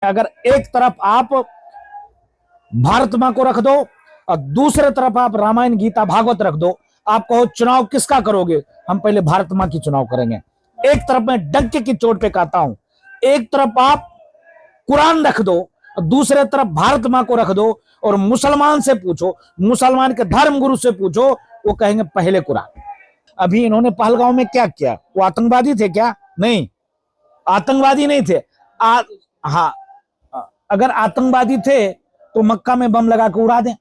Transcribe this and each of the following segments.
अगर एक तरफ आप भारत मां को रख दो और दूसरे तरफ आप रामायण गीता भागवत रख दो, आप कहो चुनाव किसका करोगे, हम पहले भारत मां की चुनाव करेंगे। एक तरफ मैं डंके की चोट पे कहता हूं, एक तरफ आप कुरान रख दो और दूसरे तरफ भारत मां को रख दो, और मुसलमान से पूछो, मुसलमान के धर्म गुरु से पूछो, वो कहेंगे पहले कुरान। अभी इन्होंने पहलगांव में क्या किया? वो आतंकवादी थे क्या? नहीं, आतंकवादी नहीं थे। हाँ, अगर आतंकवादी थे तो मक्का में बम लगा के उड़ा दें।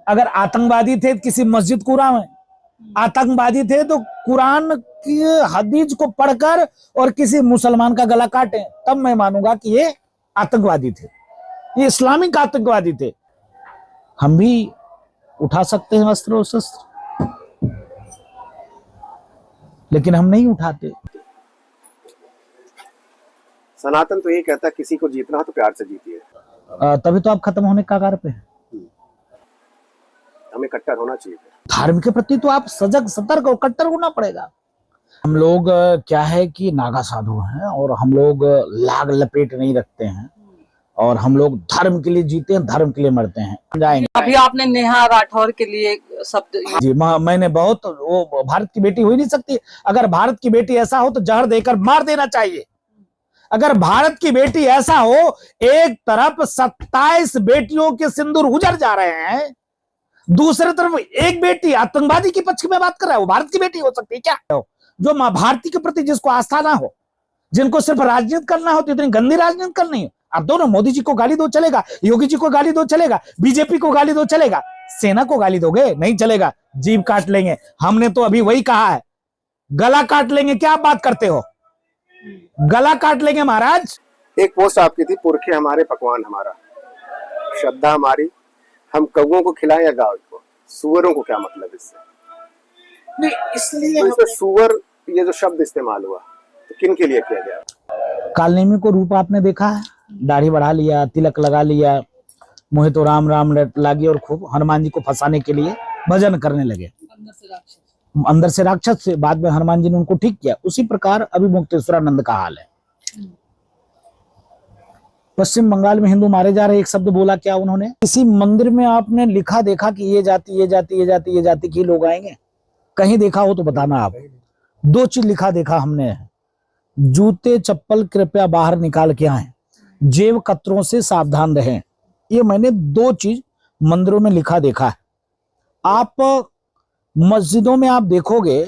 अगर आतंकवादी थे किसी मस्जिद को उड़ाएं। आतंकवादी थे तो कुरान की हदीस को पढ़कर और किसी मुसलमान का गला काटें, तब मैं मानूंगा कि ये आतंकवादी थे, ये इस्लामिक आतंकवादी थे। हम भी उठा सकते हैं अस्त्र और शस्त्र, लेकिन हम नहीं उठाते। सनातन तो ये कहता है किसी को जीतना हो तो प्यार से जीतिए। तभी तो आप खत्म होने के कगार पे हैं। हमें कट्टर होना चाहिए। धर्म के प्रति तो आप सजग सतर्क और कट्टर होना पड़ेगा। हम लोग क्या है कि नागा साधु हैं और हम लोग लाग लपेट नहीं रखते हैं, और हम लोग धर्म के लिए जीते हैं, धर्म के लिए मरते हैं। जाएंगे। अभी आपने नेहा राठौर के लिए शब्द जी, मैंने बहुत, वो भारत की बेटी हो ही नहीं सकती। अगर भारत की बेटी ऐसा हो तो जहर देकर मार देना चाहिए। अगर भारत की बेटी ऐसा हो, एक तरफ 27 बेटियों के सिंदूर उजड़ जा रहे हैं, दूसरी तरफ एक बेटी आतंकवादी के पक्ष में बात कर रहा है, वो भारत की बेटी हो सकती है क्या? जो मां भारती के प्रति जिसको आस्था ना हो, जिनको सिर्फ राजनीति करना हो, तो इतनी गंदी राजनीति करनी है। आप दो ना, मोदी जी को गाली दो चलेगा, योगी जी को गाली दो चलेगा, बीजेपी को गाली दो चलेगा, सेना को गाली दोगे नहीं चलेगा, जीभ काट लेंगे। हमने तो अभी वही कहा है, गला काट लेंगे। क्या आप बात करते हो? गला काट लेंगे महाराज। एक पोस्ट आपकी थी, पुरखे हमारे पकवान हमारा, श्रद्धा हमारी, हम कौओं को खिलाएं या गाय को, सुअरों को क्या मतलब इससे? नहीं, इसलिए तो इसमें सुअर ये जो शब्द इस्तेमाल हुआ तो किन के लिए किया गया? कालनेमी को रूप आपने देखा है, दाढ़ी बढ़ा लिया, तिलक लगा लिया, मुहे तो राम राम लागी, और खूब हनुमान जी को फंसाने के लिए भजन करने लगे। अंदर से राक्षस से, बाद में हनुमान जी ने उनको ठीक किया। उसी प्रकार अभी मुक्तेश्वरानंद का हाल है। पश्चिम बंगाल में हिंदू मारे जा रहे, एक शब्द बोला क्या उन्होंने? किसी मंदिर में आपने लिखा देखा कि ये जाति ये जाति ये जाति ये जाति के लोग आएंगे? कहीं देखा हो तो बताना आप। दो चीज लिखा देखा हमने, जूते चप्पल कृपया बाहर निकाल के आए, जेब कतरों से सावधान रहें। ये मैंने दो चीज मंदिरों में लिखा देखा है। आप मस्जिदों में आप देखोगे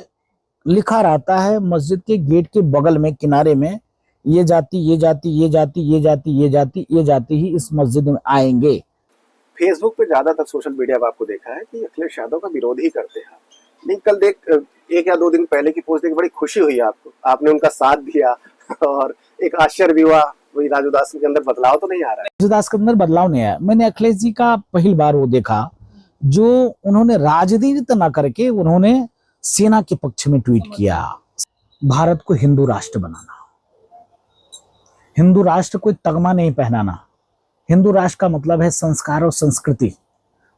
लिखा रहता है, मस्जिद के गेट के बगल में किनारे में, ये जाति ये जाति ये जाति ये जाति ये जाति ये जाति ही इस मस्जिद में आएंगे। फेसबुक पे ज्यादातर सोशल मीडिया में आपको देखा है कि अखिलेश यादव का विरोध ही करते हैं। नहीं, कल एक या दो दिन पहले की पोस्ट देख बड़ी खुशी हुई आपको, आपने उनका साथ दिया और एक आश्चर्य भी हुआ। वही राजू दास के अंदर बदलाव तो नहीं आ रहा है? राजू दास के अंदर बदलाव नहीं आया। मैंने अखिलेश जी का पहली बार वो देखा, जो उन्होंने राजनीति न करके उन्होंने सेना के पक्ष में ट्वीट किया, भारत को हिंदू राष्ट्र बनाना। हिंदू राष्ट्र कोई तगमा नहीं पहनाना। हिंदू राष्ट्र का मतलब है संस्कार और संस्कृति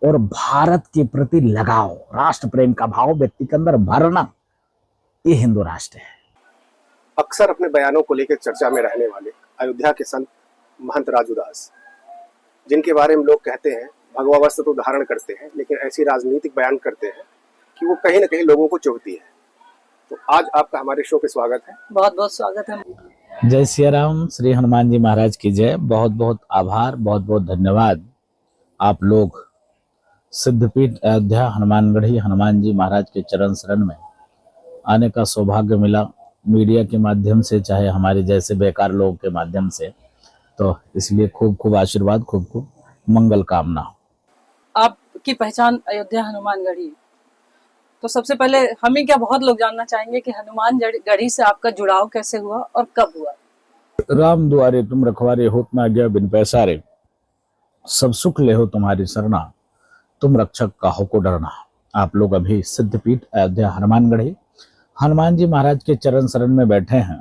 और भारत के प्रति लगाव, राष्ट्र प्रेम का भाव व्यक्ति के अंदर भरना, ये हिंदू राष्ट्र है। अक्सर अपने बयानों को लेकर चर्चा में रहने वाले अयोध्या के संत महंत राजू दास, जिनके बारे में लोग कहते हैं भगवा वस्त्र तो धारण करते हैं, लेकिन ऐसी राजनीतिक बयान करते हैं कि वो कहीं ना कहीं लोगों को चुभती है। तो आज आपका हमारे शो पे स्वागत है। बहुत बहुत स्वागत है। जय सिया राम, श्री हनुमान जी महाराज की जय। बहुत बहुत आभार, बहुत बहुत धन्यवाद। आप लोग सिद्धपीठ अयोध्या हनुमानगढ़ी हनुमान जी महाराज के चरण शरण में आने का सौभाग्य मिला, मीडिया के माध्यम से, चाहे हमारे जैसे बेकार लोगों के माध्यम से, तो इसलिए खूब खूब आशीर्वाद, खूब खूब मंगल कामना। आपकी पहचान अयोध्या हनुमानगढ़ी, तो सबसे पहले हमें क्या बहुत लोग जानना चाहेंगे कि हनुमानगढ़ी से आपका जुड़ाव कैसे हुआ और कब हुआ? राम दुआरे तुम रखवारे, होत ना गया बिन पैसारे, सब सुख ले हो तुम्हारी सरना, तुम रक्षक का हो को डरना। आप लोग अभी सिद्धपीठ अयोध्या हनुमानगढ़ी हनुमान जी महाराज के चरण शरण में बैठे हैं।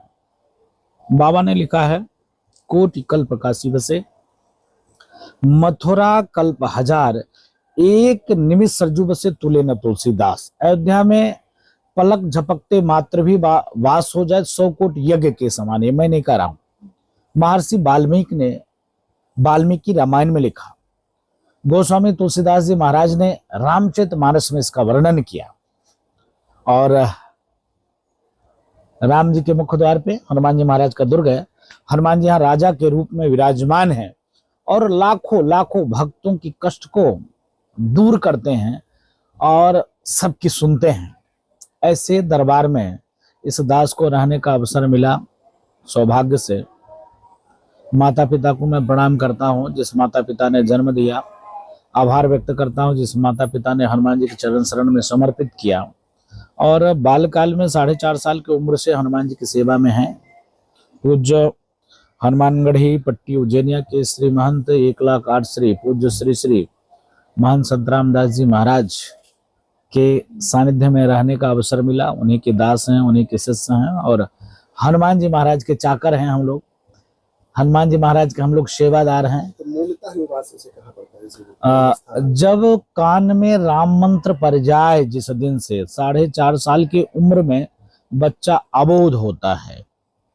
बाबा ने लिखा है, कोटि कल्प काशी बसे, मथुरा कल्प हजार, एक निमिष सरजू बसे तुले न तुलसीदास। अयोध्या में पलक झपकते मात्र भी वास हो जाए 100 कोट यज्ञ के समान। ये मैं नहीं कह रहा हूं, महर्षि वाल्मीकि ने वाल्मीकि रामायण में लिखा। गोस्वामी तुलसीदास जी महाराज ने रामचरितमानस में इसका वर्णन किया। और राम जी के मुख्य द्वार पे हनुमान जी महाराज का दुर्ग है। हनुमान जी यहाँ राजा के रूप में विराजमान है और लाखों लाखों भक्तों की कष्ट को दूर करते हैं और सबकी सुनते हैं। ऐसे दरबार में इस दास को रहने का अवसर मिला। सौभाग्य से माता पिता को मैं प्रणाम करता हूँ जिस माता पिता ने जन्म दिया। आभार व्यक्त करता हूँ जिस माता पिता ने हनुमान जी के चरण शरण में समर्पित किया और बालकाल में 4.5 साल की उम्र से हनुमान जी की सेवा में हैं। पूज्य हनुमानगढ़ी पट्टी उज्जैनिया के श्री महंत 1,08 श्री पूज्य श्री श्री महंत संतराम दास जी महाराज के सानिध्य में रहने का अवसर मिला। उन्हीं के दास हैं, उन्हीं के शिष्य हैं और हनुमान जी महाराज के चाकर हैं हम लोग। हनुमान जी महाराज के हम लोग सेवादार हैं। तो मूलतः निवास उसे कहाँ पड़ता है? जब कान में राम मंत्र पड़ जाए जिस दिन से 4.5 साल की उम्र में बच्चा अबोध होता है,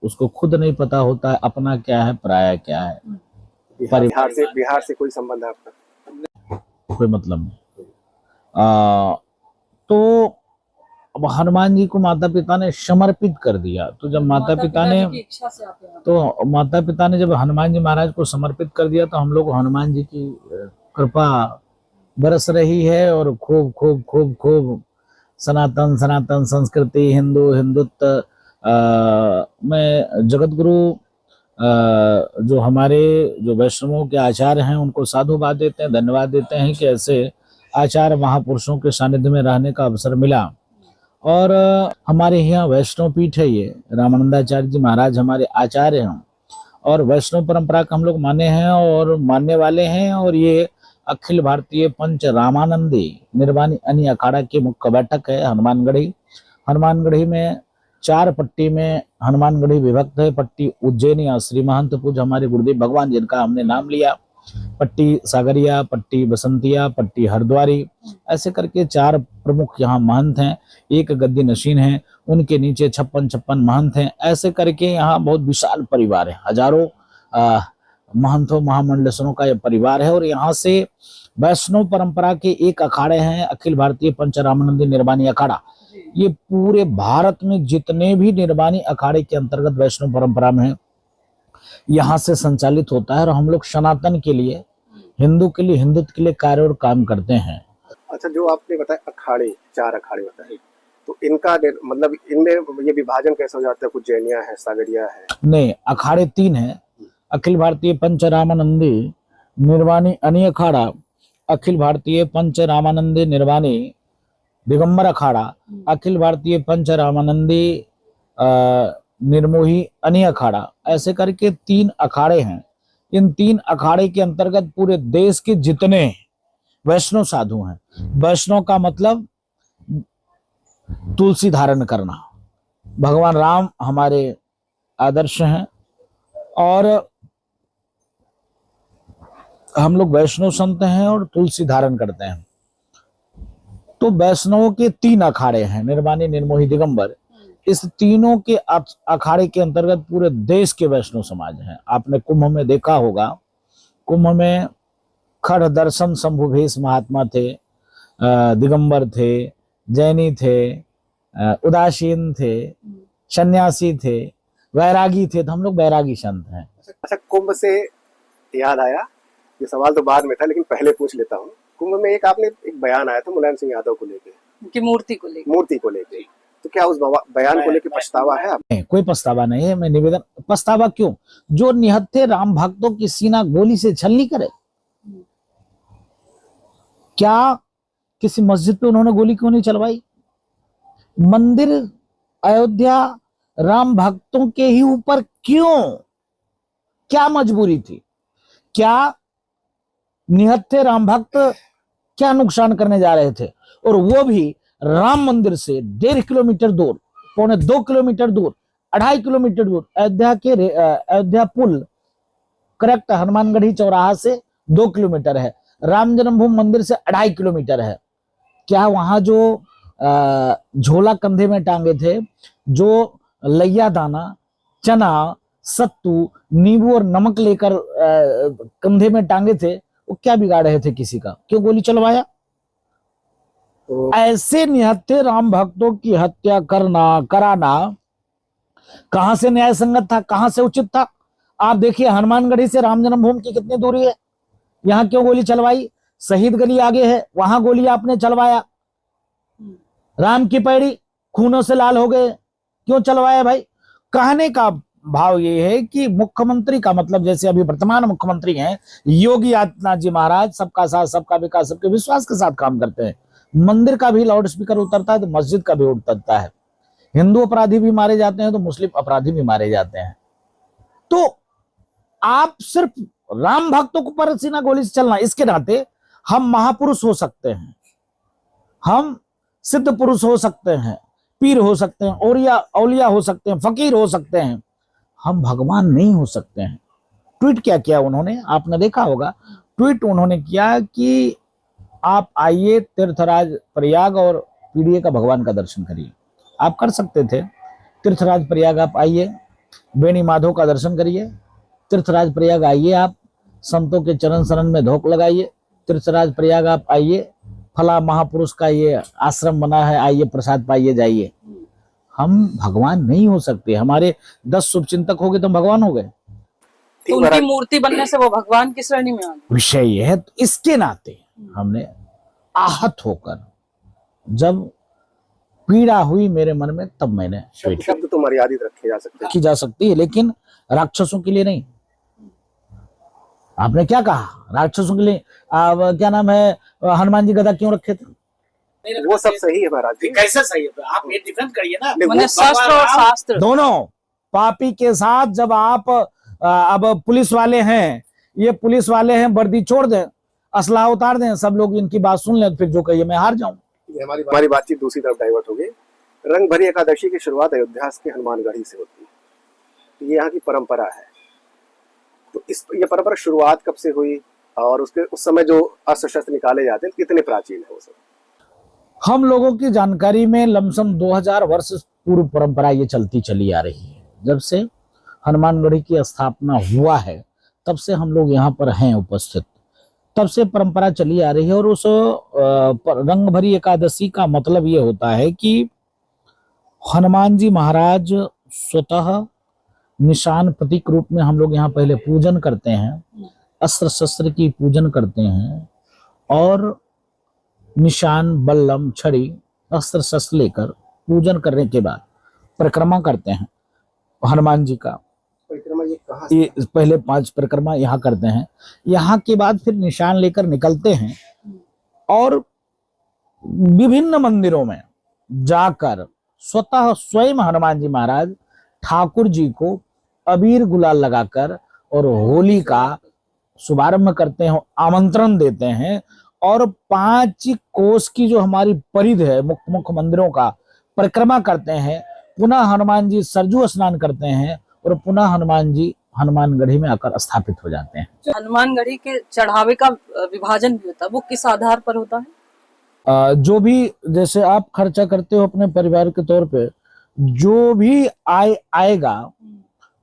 उसको खुद नहीं पता होता है अपना क्या है पराया क्या है। बिहार से कोई संबंध है आपका? कोई मतलब नहीं। तो अब हनुमान जी को माता पिता ने समर्पित कर दिया। तो जब माता पिता ने जब हनुमान जी महाराज को समर्पित कर दिया तो हम लोग हनुमान जी की कृपा बरस रही है और खूब खूब खूब खूब सनातन सनातन संस्कृति हिंदुत्व में जगत गुरु जो हमारे जो वैष्णवों के आचार्य हैं उनको साधुवाद देते हैं, धन्यवाद देते हैं कि ऐसे आचार्य महापुरुषों के सानिध्य में रहने का अवसर मिला। और हमारे यहाँ वैष्णव पीठ है, ये रामानंदाचार्य जी महाराज हमारे आचार्य हैं और वैष्णव परंपरा का हम लोग माने हैं और मानने वाले हैं। और ये अखिल भारतीय पंच रामानंदी निर्वाणी अन्य अखाड़ा की मुख्य बैठक है हनुमानगढ़ी। हनुमानगढ़ी में 4 पट्टी में हनुमानगढ़ी विभक्त है। पट्टी उज्जैनिया श्री महंत पूज्य हमारे गुरुदेव भगवान जिनका हमने नाम लिया, पट्टी सागरिया, पट्टी बसंतिया, पट्टी हरद्वारी, ऐसे करके 4 प्रमुख यहाँ महंत हैं। एक गद्दी नशीन है, उनके नीचे 56 महंत हैं। ऐसे करके यहाँ बहुत विशाल परिवार है, हजारों महंतों महामंडलेश्वरों का यह परिवार है। और यहाँ से वैष्णव परंपरा के एक अखाड़े हैं अखिल भारतीय पंच रामानंदी निर्वाणी अखाड़ा। ये पूरे भारत में जितने भी निर्वाणी अखाड़े के अंतर्गत वैष्णव परंपरा में है यहाँ से संचालित होता है। और हम लोग सनातन के लिए, हिंदू के लिए, हिंदुत्व के लिए कार्य और काम करते हैं। अच्छा, जो आपने बताया अखाड़े, 4 अखाड़े बताए, तो इनका मतलब इनमें ये विभाजन कैसे हो जाता है? कुछ जैनिया है, सागरिया है? नहीं, अखाड़े 3 हैं। अखिल भारतीय पंच रामानंदी निर्वाणी अन्य अखाड़ा, अखिल भारतीय पंच रामानंदी निर्वाणी दिगंबर अखाड़ा, अखिल भारतीय पंच रामानंदी निर्मोही अन्य अखाड़ा, ऐसे करके 3 अखाड़े हैं। इन 3 अखाड़े के अंतर्गत पूरे देश के जितने वैष्णव साधु हैं, वैष्णव का मतलब तुलसी धारण करना। भगवान राम हमारे आदर्श हैं और हम लोग वैष्णव संत हैं और तुलसी धारण करते हैं। तो वैष्णवों के 3 अखाड़े हैं, निर्वाणी निर्मोही दिगंबर। इस तीनों के अखाड़े के अंतर्गत पूरे देश के वैष्णव समाज हैं। आपने कुंभ में देखा होगा, कुंभ में खड़ दर्शन शंभुभेश महात्मा थे, दिगंबर थे, जैनी थे, उदासीन थे, सन्यासी थे, वैरागी थे। तो हम लोग वैरागी संत हैं। अच्छा, कुंभ से याद आया, ये सवाल तो बाद में था लेकिन पहले पूछ लेता हूँ। कुंभ में आपने एक बयान आया था मुलायम सिंह यादव को लेके, मूर्ति को लेके, तो क्या उस बयान को लेके पछतावा है? नहीं, कोई पछतावा नहीं है। मैं निवेदन, पछतावा क्यों? जो निहत्थे राम भक्तों की सीना गोली से छलनी करे। क्या किसी मस्जिद पे उन्होंने गोली क्यों नहीं चलवाई? मंदिर अयोध्या राम भक्तों के ही ऊपर क्यों? क्या मजबूरी थी? क्या निहत्थे राम भक्त क्या नुकसान करने जा रहे थे? और वो भी राम मंदिर से 1.5 किलोमीटर दूर, 1.25 किलोमीटर दूर, 2.5 किलोमीटर दूर, अयोध्या पुल करेक्ट हनुमानगढ़ी चौराहा से 2 किलोमीटर है, राम जन्मभूमि मंदिर से 2.5 किलोमीटर है। क्या वहां जो झोला कंधे में टांगे थे, जो लैया दाना, चना, सत्तू, नींबू और नमक लेकर कंधे में टांगे थे, वो क्या बिगाड़ रहे थे किसी का? क्यों गोली चलवाया? तो ऐसे निहत्थे राम भक्तों की हत्या कराना कहां से न्याय संगत था, कहां से उचित था? आप देखिए हनुमानगढ़ी से राम जन्मभूमि की कितनी दूरी है, यहां क्यों गोली चलवाई? शहीद गली आगे है, वहां गोली आपने चलवाया। राम की पैड़ी खूनों से लाल हो गए, क्यों चलवाया भाई? कहने का भाव ये है कि मुख्यमंत्री का मतलब, जैसे अभी वर्तमान मुख्यमंत्री हैं योगी आदित्यनाथ जी महाराज, सबका साथ सबका विकास सबके विश्वास के साथ काम करते हैं। मंदिर का भी लाउड स्पीकर उतरता है तो मस्जिद का भी उतरता है। हिंदू अपराधी भी मारे जाते हैं तो मुस्लिम अपराधी भी मारे जाते हैं। तो आप सिर्फ राम भक्तों को पर सीना गोली से चलना, इसके नाते हम महापुरुष हो सकते हैं, हम सिद्ध पुरुष हो सकते हैं, पीर हो सकते हैं, औलिया हो सकते हैं, फकीर हो सकते हैं, हम भगवान नहीं हो सकते हैं। ट्वीट क्या किया उन्होंने, आपने देखा होगा। ट्वीट उन्होंने किया कि आप आइए तीर्थराज प्रयाग और पीडीए का भगवान का दर्शन करिए। आप कर सकते थे, तीर्थराज प्रयाग आप आइए, बेनी माधव का दर्शन करिए, तीर्थराज प्रयाग आइए, आप संतों के चरण शरण में धोख लगाइए, तीर्थराज प्रयाग आप आइए, फला महापुरुष का ये आश्रम बना है, आइए प्रसाद पाइए जाइए। हम भगवान नहीं हो सकते। हमारे 10 शुभचिंतक हो गए तो हम भगवान हो गए। तो उनकी मूर्ति बनने से वो भगवान की श्रेणी में आ गए। विषय यह है, तो इसके नाते हमने आहत होकर, जब पीड़ा हुई मेरे मन में, तब मैंने शब्द तो मर्यादित रखे जा सकते हैं, की जा सकती है, लेकिन राक्षसों के लिए नहीं। आपने क्या कहा? राक्षसों के लिए क्या नाम है, हनुमान जी गदा क्यों रखे थे? वो सब सही है महाराज जी। कैसे सही है? आप ये डिफेंड करिए ना। मैंने शस्त्र और शास्त्र दोनों पापी के साथ जब आप अब पुलिस वाले हैं, ये पुलिस वाले हैं, वर्दी छोड़ दें, असला उतार दें, सब लोग इनकी बात सुन लें, फिर जो कहिए मैं हार जाऊं। हमारी बातचीत दूसरी तरफ डाइवर्ट हो गई। रंग भरी एकादशी की शुरुआत अयोध्या के हनुमानगढ़ी से होती है, ये यहाँ की परंपरा है। तो ये परंपरा शुरुआत कब से हुई और उस समय जो अस्त्र शस्त्र निकाले जाते हैं कितने प्राचीन है वो सब? हम लोगों की जानकारी में लमसम 2000 वर्ष पूर्व परंपरा ये चलती चली आ रही है। जब से हनुमानगढ़ी की स्थापना हुआ है तब से हम लोग यहाँ पर हैं उपस्थित, तब से परंपरा चली आ रही है। और उस रंग भरी एकादशी का मतलब ये होता है कि हनुमान जी महाराज स्वतः निशान प्रतीक रूप में हम लोग यहाँ पहले पूजन करते हैं, अस्त्र शस्त्र की पूजन करते हैं, और निशान, बल्लम, छड़ी, अस्त्र शस्त्र लेकर पूजन करने के बाद परिक्रमा करते हैं हनुमान जी का। परिक्रमा ये कहाँ ये पहले 5 परिक्रमा यहाँ करते हैं, यहाँ के बाद फिर निशान लेकर निकलते हैं और विभिन्न मंदिरों में जाकर स्वतः स्वयं हनुमान जी महाराज ठाकुर जी को अबीर गुलाल लगाकर और होली का शुभारंभ करते हैं, आमंत्रण देते हैं, और 5 कोस की जो हमारी परिध है मुख्य मंदिरों का परिक्रमा करते हैं। पुनः हनुमान जी सरजू स्नान करते हैं और पुनः हनुमान जी हनुमानगढ़ी में आकर स्थापित हो जाते हैं। जो हनुमानगढ़ी के चढ़ावे का विभाजन भी होता है, वो किस आधार पर होता है? जो भी, जैसे आप खर्चा करते हो अपने परिवार के तौर पे, जो भी आएगा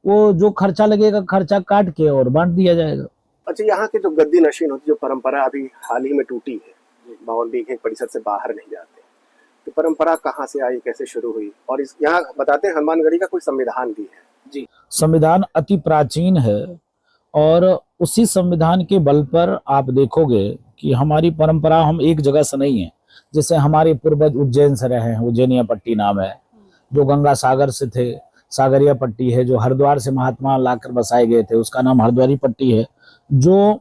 वो जो खर्चा लगेगा, खर्चा काट के और बांट दिया जाएगा। अच्छा, यहाँ की जो गद्दी नशीन होती, जो परंपरा अभी हाल ही में टूटी है, 52 बीघे परिषद से बाहर नहीं जाते, तो परंपरा कहाँ से आई, कैसे शुरू हुई? और यहाँ बताते हैं हनुमानगढ़ी का कोई संविधान भी है जी। संविधान अति प्राचीन है और उसी संविधान के बल पर आप देखोगे कि हमारी परंपरा हम एक जगह से नहीं है। जैसे हमारे पूर्वज उज्जैन से रहे हैं, उज्जैनिया पट्टी नाम है, जो गंगा सागर से थे, सागरिया पट्टी है, जो हरिद्वार से महात्मा लाकर बसाए गए थे उसका नाम हरिद्वारी पट्टी है, जो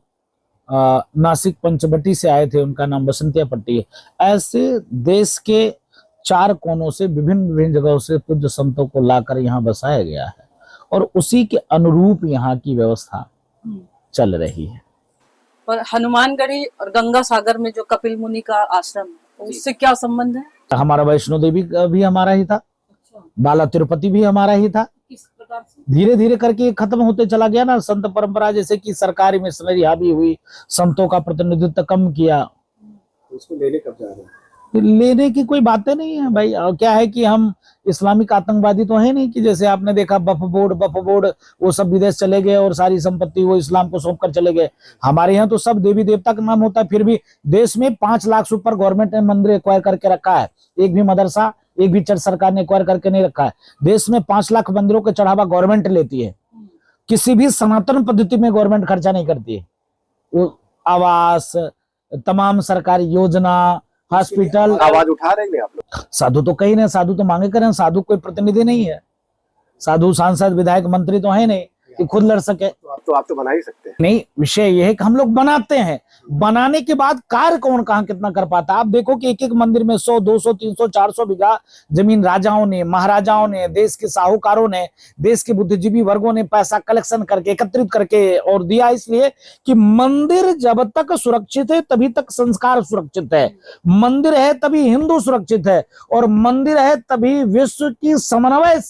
नासिक पंचवटी से आए थे उनका नाम बसंतिया पट्टी है। ऐसे देश के 4 कोनों से विभिन्न जगहों से पूज्य संतों को लाकर यहाँ बसाया गया है और उसी के अनुरूप यहाँ की व्यवस्था चल रही है। और हनुमानगढ़ी और गंगा सागर में जो कपिल मुनि का आश्रम है, उससे क्या संबंध है? हमारा वैष्णो देवी भी हमारा ही था, बाला तिरुपति भी हमारा ही था। किस प्रकार से? धीरे धीरे करके खत्म होते चला गया ना। संत परंपरा जैसे कि सरकारी मिशनरी हावी हुई, संतों का प्रतिनिधित्व कम किया, उसको लेने कब जा रहे हैं? लेने की कोई बातें नहीं है भाई। और क्या है कि हम इस्लामिक आतंकवादी तो है नहीं कि जैसे आपने देखा बफ बोर्ड वो सब विदेश चले गए और सारी संपत्ति वो इस्लाम को सौंप कर चले गए। हमारे यहाँ तो सब देवी देवता का नाम होता है, फिर भी देश में 5 लाख से ऊपर गवर्नमेंट ने मंदिर एक्वायर करके रखा है। एक भी मदरसा, एक भी चर्च सरकार ने एक्वायर करके नहीं रखा है। देश में 5 लाख मंदिरों का चढ़ावा गवर्नमेंट लेती है। किसी भी सनातन पद्धति में गवर्नमेंट खर्चा नहीं करती है। वो आवास, तमाम सरकारी योजना, हॉस्पिटल। आवाज उठा रहे हैं आप लोग? साधु तो कहीं नहीं, साधु तो मांगे करें, साधु कोई प्रतिनिधि नहीं है। साधु सांसद विधायक मंत्री तो है नहीं कि खुद लड़ सके। तो आप तो बना ही सकते हैं। नहीं, विषय यह है कि हम लोग बनाते हैं, बनाने के बाद कार्य कौन कहां कितना कर पाता। आप देखो कि एक एक मंदिर में 100, 200, 300, 400 बीघा जमीन राजाओं ने, महाराजाओं ने, देश के साहूकारों ने, देश के बुद्धिजीवी वर्गों ने पैसा कलेक्शन करके, एकत्रित करके और दिया, इसलिए कि मंदिर जब तक सुरक्षित है तभी तक संस्कार सुरक्षित है। मंदिर है तभी हिंदू सुरक्षित है, और मंदिर है तभी विश्व की समन्वय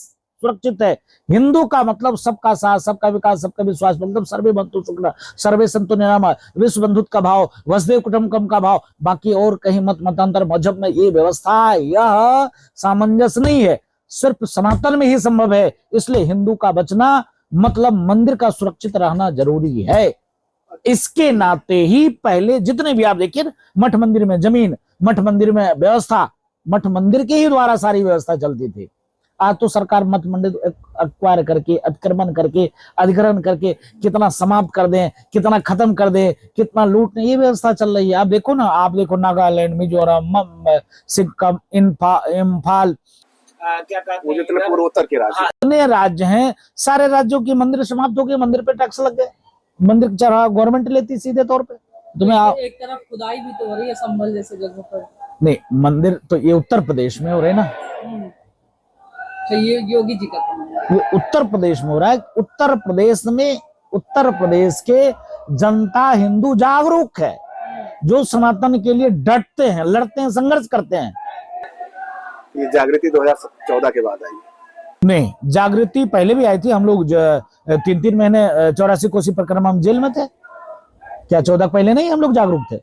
सुरक्षित है। हिंदू का मतलब सबका साथ, सबका विकास, सबका विश्वास, मतलब सर्वे बंधु शुक्ला सर्वे संतु निरामय, विश्व बंधुत्व का भाव, वसुदेव कुटुंबकम का भाव। बाकी और कहीं मत मतांतर मजहब में ये व्यवस्था, यह सामंजस्य नहीं है, सिर्फ सनातन में ही संभव है। इसलिए हिंदू का बचना मतलब मंदिर का सुरक्षित रहना जरूरी है। इसके नाते ही पहले जितने भी आप देखिए, मठ मंदिर में जमीन, मठ मंदिर में व्यवस्था, मठ मंदिर के ही द्वारा सारी व्यवस्था चलती थी। आज तो सरकार मठ मंदिर एक्वायर करके, अतिक्रमण करके, अधिग्रहण करके कितना समाप्त कर दें, कितना खत्म कर दें, कितना लूटने, ये व्यवस्था चल रही है। आप देखो ना, आप देखो नागालैंड, मिजोरम, सिक्किम, इम्फाल, क्या कहते हैं, जितने पूर्वोत्तर के राज्य, जितने राज्य हैं, सारे राज्यों की मंदिर समाप्त हो गए, मंदिर पे टैक्स लग गए, मंदिर चढ़ा गवर्नमेंट लेती सीधे तौर पे। तुम्हें एक तरफ खुदाई भी तो हो रही है संभल जैसे जगहों पर। नहीं, मंदिर तो ये उत्तर प्रदेश में हो रहे ना, तो ये योगी जी का काम है। वो उत्तर प्रदेश में हो रहा है। उत्तर प्रदेश में, उत्तर प्रदेश के जनता हिंदू जागरूक है, जो सनातन के लिए डटते हैं, लड़ते हैं, संघर्ष करते हैं। ये जागृति 2014 के बाद आई? नहीं, जागृति पहले भी आई थी। हम लोग 3-3 महीने 84 कोसी परिक्रमा में जेल में थे। क्या 14 पहले नहीं हम लोग जागरूक थे?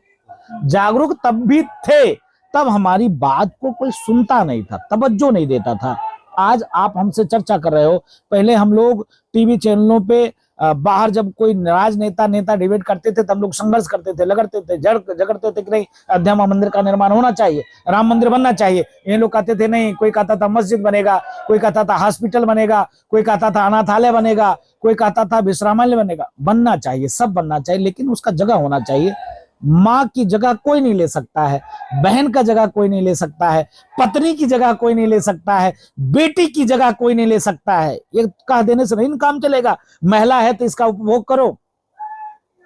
जागरूक तब भी थे, तब हमारी बात को कोई सुनता नहीं था, तवज्जो नहीं देता था। आज आप हमसे चर्चा कर रहे हो, पहले हम लोग टीवी चैनलों पे बाहर जब कोई नेता डिबेट करते थे, तब लोग संघर्ष करते थे, लगड़ते थे, झगड़ते थे कि नहीं अयोध्या मंदिर का निर्माण होना चाहिए, राम मंदिर बनना चाहिए। ये लोग कहते थे नहीं, कोई कहता था मस्जिद बनेगा, कोई कहता था हॉस्पिटल बनेगा, कोई कहता था अनाथालय बनेगा, कोई कहता था विश्रामालय बनेगा। बनना चाहिए, सब बनना चाहिए, लेकिन उसका जगह होना चाहिए। माँ की जगह कोई नहीं ले सकता है, बहन का जगह कोई नहीं ले सकता है, पत्नी की जगह कोई नहीं ले सकता है, बेटी की जगह कोई नहीं ले सकता है। ये कह देने से नहीं काम चलेगा। महिला है तो इसका उपभोग करो,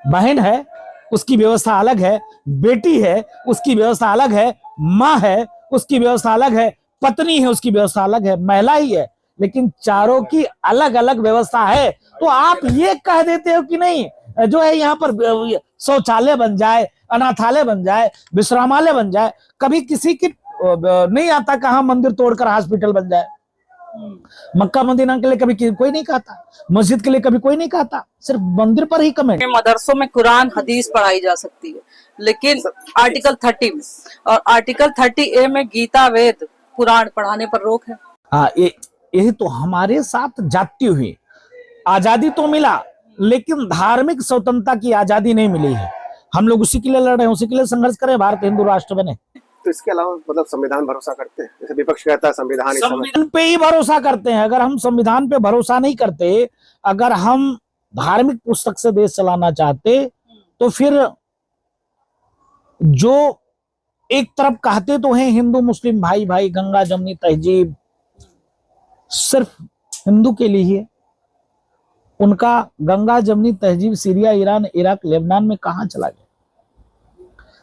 बहन है उसकी व्यवस्था अलग है, बेटी है उसकी व्यवस्था अलग है, माँ है उसकी व्यवस्था अलग है, पत्नी है उसकी व्यवस्था अलग है, महिला ही है, लेकिन चारों की अलग अलग व्यवस्था है। तो आप ये कह देते हो कि नहीं जो है यहाँ पर शौचालय बन जाए, अनाथालय बन जाए, विश्रामालय बन जाए। कभी किसी की नहीं आता कहाँ मंदिर तोड़कर हॉस्पिटल बन जाए। मक्का मदीना के लिए कभी कोई नहीं कहता, मस्जिद के लिए कभी कोई नहीं कहता, सिर्फ मंदिर पर ही कमेंट। मदरसों में कुरान हदीस पढ़ाई जा सकती है, लेकिन आर्टिकल 30 में और आर्टिकल 30A में गीता वेद पुराण पढ़ाने पर रोक है। हाँ, यही तो हमारे साथ जाती हुई आजादी तो मिला, लेकिन धार्मिक स्वतंत्रता की आजादी नहीं मिली है। हम लोग उसी के लिए लड़ रहे हैं, उसी के लिए संघर्ष करें, भारत हिंदू राष्ट्र बने। तो इसके अलावा मतलब संविधान भरोसा करते हैं? जैसे विपक्ष कहता है संविधान पे ही भरोसा करते हैं। अगर हम संविधान पे भरोसा नहीं करते, अगर हम धार्मिक पुस्तक से देश चलाना चाहते, तो फिर जो एक तरफ कहते तो हैं हिंदू मुस्लिम भाई भाई, गंगा जमनी तहजीब सिर्फ हिंदू के लिए ही है। उनका गंगा जमनी तहजीब सीरिया, ईरान, इराक, लेबनान में कहां चला गया?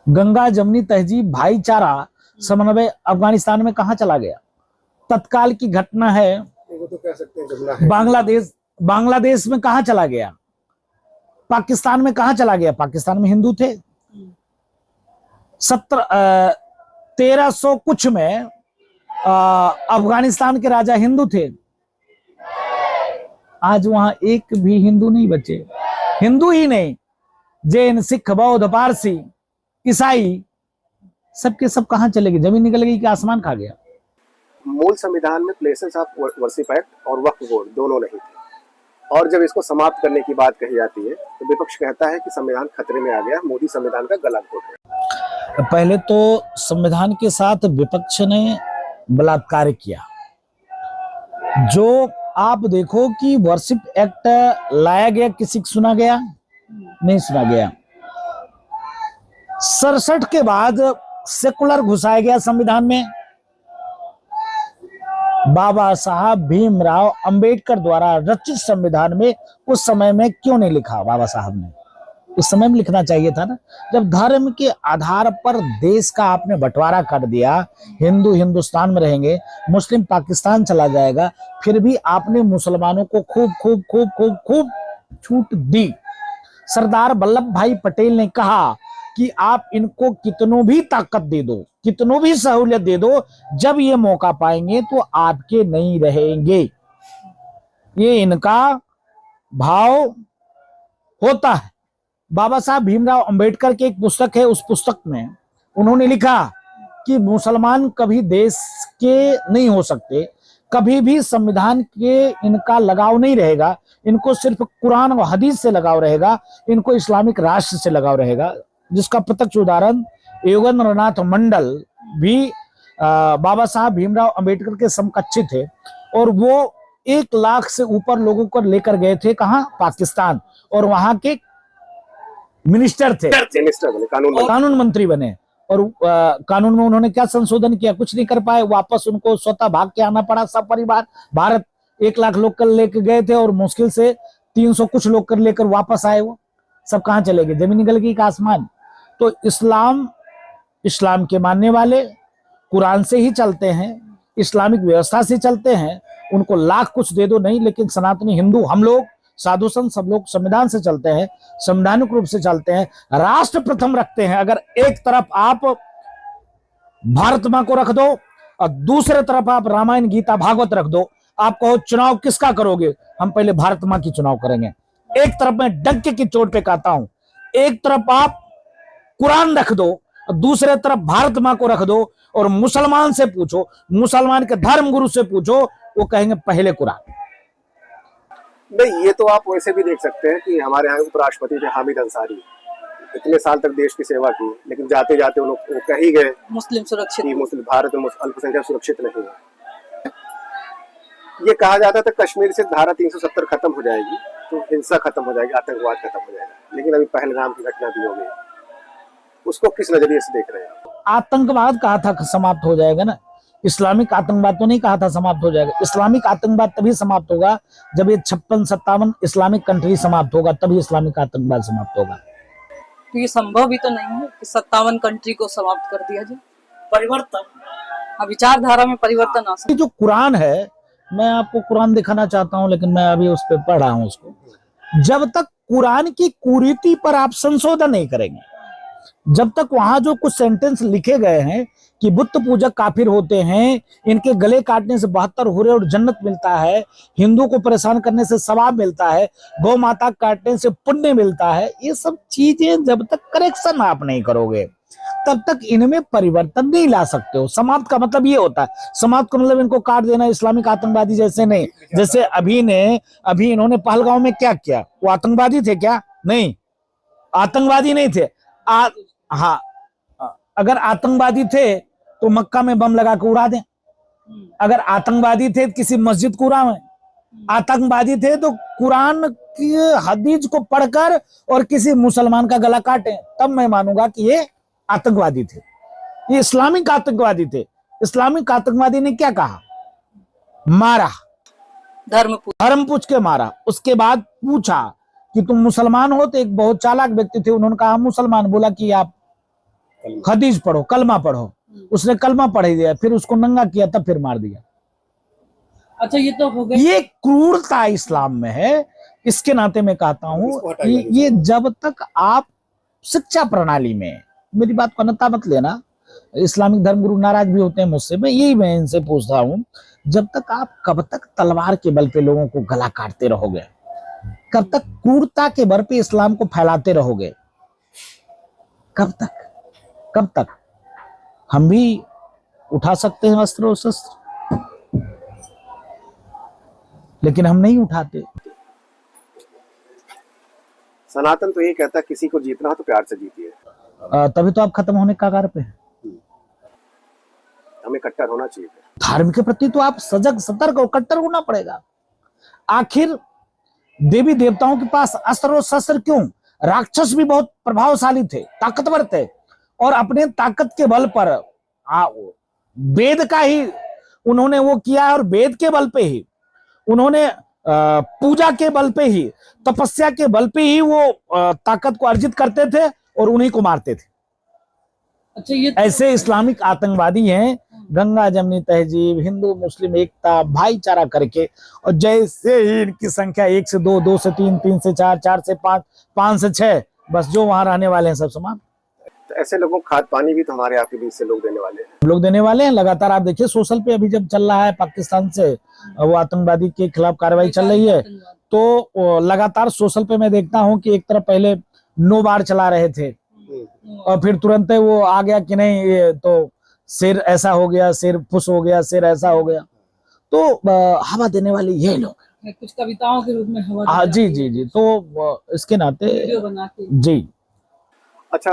गंगा जमनी तहजीब, भाईचारा, समन्वय अफगानिस्तान में कहां चला गया? तत्काल की घटना है, तो कह सकते हैं बांग्लादेश में कहां चला गया? पाकिस्तान में कहां चला गया? पाकिस्तान में हिंदू थे। 1300 कुछ में अफगानिस्तान के राजा हिंदू थे। आज वहां एक भी हिंदू नहीं बचे। हिंदू ही नहीं, जैन, सिख, बौद्ध, पारसी, ईसाई सबके सब कहाँ चले गए? जमीन निकल गई कि आसमान खा गया? मूल संविधान में प्लेसेस ऑफ वर्शिप एक्ट और वक्फ बोर्ड दोनों नहीं थे, और जब इसको समाप्त करने की बात कही जाती है तो विपक्ष कहता है कि संविधान खतरे में आ गया, मोदी संविधान का गला घोट रहे। पहले तो संविधान के साथ विपक्ष ने बलात्कार किया। जो आप देखो कि वर्शिप एक्ट लाया गया, किसी को सुना गया? नहीं सुना गया। 67 के बाद सेकुलर घुसाया गया संविधान में। बाबा साहब भीमराव अंबेडकर द्वारा रचित संविधान में उस समय में क्यों नहीं लिखा? बाबा साहब ने उस समय में लिखना चाहिए था ना। जब धर्म के आधार पर देश का आपने बंटवारा कर दिया, हिंदू हिंदुस्तान में रहेंगे, मुस्लिम पाकिस्तान चला जाएगा, फिर भी आपने मुसलमानों को खूब खूब खूब खूब खूब छूट दी। सरदार वल्लभ भाई पटेल ने कहा कि आप इनको कितनों भी ताकत दे दो, कितनों भी सहूलियत दे दो, जब ये मौका पाएंगे तो आपके नहीं रहेंगे। ये इनका भाव होता है। बाबा साहब भीमराव अंबेडकर की एक पुस्तक है, उस पुस्तक में उन्होंने लिखा कि मुसलमान कभी देश के नहीं हो सकते, कभी भी संविधान के इनका लगाव नहीं रहेगा, इनको सिर्फ कुरान और हदीस से लगाव रहेगा, इनको इस्लामिक राष्ट्र से लगाव रहेगा। जिसका प्रत्यक्ष उदाहरण योगेंद्रनाथ मंडल भी बाबा साहब भीमराव अंबेडकर के समकक्षी थे, और वो 1 लाख से ऊपर लोगों को लेकर गए थे। कहां? पाकिस्तान। और वहां के मिनिस्टर थे, कानून मंत्री बने। और कानून में उन्होंने क्या संशोधन किया? कुछ नहीं कर पाए। वापस उनको स्वतः भाग के आना पड़ा। सब परिवार भारत 1 लाख लोग कर लेकर गए थे और मुश्किल से 300 कुछ लोग कर लेकर वापस आए। वो सब कहां चले गए? जमीन निकल गई का आसमान? तो इस्लाम के मानने वाले कुरान से ही चलते हैं, इस्लामिक व्यवस्था से चलते हैं। उनको लाख कुछ दे दो नहीं, लेकिन सनातनी हिंदू हम लोग, साधु संत सब लोग संविधान से चलते हैं, संवैधानिक रूप से चलते हैं, राष्ट्र प्रथम रखते हैं। अगर एक तरफ आप भारत मां को रख दो और दूसरे तरफ आप रामायण गीता भागवत रख दो, आप कहो चुनाव किसका करोगे? हम पहले भारत मां की चुनाव करेंगे। एक तरफ मैं डंके की चोट पे कहता हूं, एक तरफ आप कुरान रख दो और दूसरे तरफ भारत मां को रख दो, और मुसलमान से पूछो, मुसलमान के धर्म गुरु से पूछो, वो कहेंगे पहले कुरान। नहीं, ये तो आप वैसे भी देख सकते हैं कि हमारे यहाँ उपराष्ट्रपति थे हामिद अंसारी, इतने साल तक देश की सेवा की, लेकिन जाते जाते वो कह ही गए मुस्लिम सुरक्षित, मुस्लिम भारत में अल्पसंख्यक सुरक्षित नहीं है। ये कहा जाता था कश्मीर से धारा 370 खत्म हो जाएगी तो हिंसा खत्म हो जाएगी, आतंकवाद खत्म हो जाएगा, लेकिन अभी पहलगाम की घटना भी हो गई। उसको किस नजरिए से देख रहे हैं? आतंकवाद कहा था समाप्त हो जाएगा ना, इस्लामिक आतंकवाद तो नहीं कहा था समाप्त हो जाएगा। इस्लामिक आतंकवाद तभी समाप्त होगा जब ये 56-57 इस्लामिक कंट्री समाप्त होगा, तभी इस्लामिक आतंकवाद समाप्त होगा। तो ये संभव भी तो नहीं है कि 57 कंट्री को समाप्त कर दिया जाए। परिवर्तन, विचारधारा में परिवर्तन आ सकता है। जो कुरान है, मैं आपको कुरान दिखाना चाहता हूं, लेकिन मैं अभी उस पर पढ़ रहा हूं उसको। जब तक कुरान की कुरीति पर आप संशोधन नहीं करेंगे, जब तक वहां जो कुछ सेंटेंस लिखे गए हैं कि बुत पूजक काफिर होते हैं, इनके गले काटने से 72 हुरे और जन्नत मिलता है, हिंदू को परेशान करने से सवाब मिलता है, गौ माता काटने से पुण्य मिलता है, ये सब चीजें जब तक करेक्शन आप नहीं करोगे तब तक इनमें परिवर्तन नहीं ला सकते हो। समाप्त का मतलब ये होता है, समाप्त का मतलब इनको काट देना, इस्लामिक आतंकवादी जैसे नहीं। जैसे अभी इन्होंने पहलगांव में क्या किया? वो आतंकवादी थे क्या? नहीं, आतंकवादी नहीं थे। हाँ, अगर आतंकवादी थे तो मक्का में बम लगा के उड़ा दें। अगर आतंकवादी थे किसी मस्जिद को उड़ाएं। आतंकवादी थे तो कुरान की हदीस को पढ़कर और किसी मुसलमान का गला काटें, तब मैं मानूंगा कि ये आतंकवादी थे। ये इस्लामिक आतंकवादी थे। इस्लामिक आतंकवादी ने क्या कहा? मारा, धर्म पूछ के मारा। उसके बाद पूछा कि तुम मुसलमान हो? तो एक बहुत चालाक व्यक्ति थे, उन्होंने कहा मुसलमान। बोला कि आप हदीस पढ़ो, कलमा पढ़ो। उसने कलमा पढ़ दिया, फिर उसको नंगा किया, तब फिर मार दिया। अच्छा, ये तो हो गई। ये क्रूरता इस्लाम में है। इसके नाते मैं कहता हूं ये जब तक आप शिक्षा प्रणाली में, मेरी बात को अन्यथा मत लेना, इस्लामिक धर्मगुरु नाराज भी होते हैं मुझसे, मैं इनसे पूछता हूं, जब तक आप कब तक तलवार के बल पे लोगों को गला काटते रहोगे? कब तक क्रूरता के बल पे इस्लाम को फैलाते रहोगे? कब तक? हम भी उठा सकते हैं अस्त्र और शस्त्र, लेकिन हम नहीं उठाते। सनातन तो ये कहता है किसी को जीतना हो तो प्यार से जीतिए। तभी तो आप खत्म होने के कगार पे हैं। हमें कट्टर होना चाहिए। धर्म के प्रति तो आप सजग, सतर्क और कट्टर होना पड़ेगा। आखिर देवी देवताओं के पास अस्त्र और शस्त्र क्यों? राक्षस भी बहुत प्रभावशाली थे, ताकतवर थे, और अपने ताकत के बल पर वेद का ही उन्होंने वो किया, और वेद के बल पे ही उन्होंने पूजा के बल पे ही, तपस्या के बल पे ही वो ताकत को अर्जित करते थे और उन्हीं को मारते थे। अच्छा, ये ऐसे इस्लामिक आतंकवादी हैं, गंगा जमनी तहजीब, हिंदू मुस्लिम एकता, भाईचारा करके, और जैसे ही इनकी संख्या 1 से 2, 2 से 3, 3 से 4, 4 से 5, 5 से 6, बस जो वहां रहने वाले हैं सब समाप्त। तो ऐसे लोगों को खाद पानी भी तो हमारे आपके बीच से लोग देने वाले हैं। लोग देने वाले हैं लगातार। आप देखिए सोशल पे अभी जब चल रहा है पाकिस्तान से वो आतंकवादी के खिलाफ कार्रवाई चल रही है, तो लगातार सोशल पे मैं देखता हूं कि एक तरफ पहले 9 बार चला रहे थे और फिर तुरंत वो आ गया कि नहीं ये तो शेर ऐसा हो गया, शेर फुस हो गया, शेर ऐसा हो गया। तो हवा देने वाले ये लोग है, कुछ कविताओं के रूप में हवा हाँ जी जी जी। तो इसके नाते वीडियो बना के जी। अच्छा,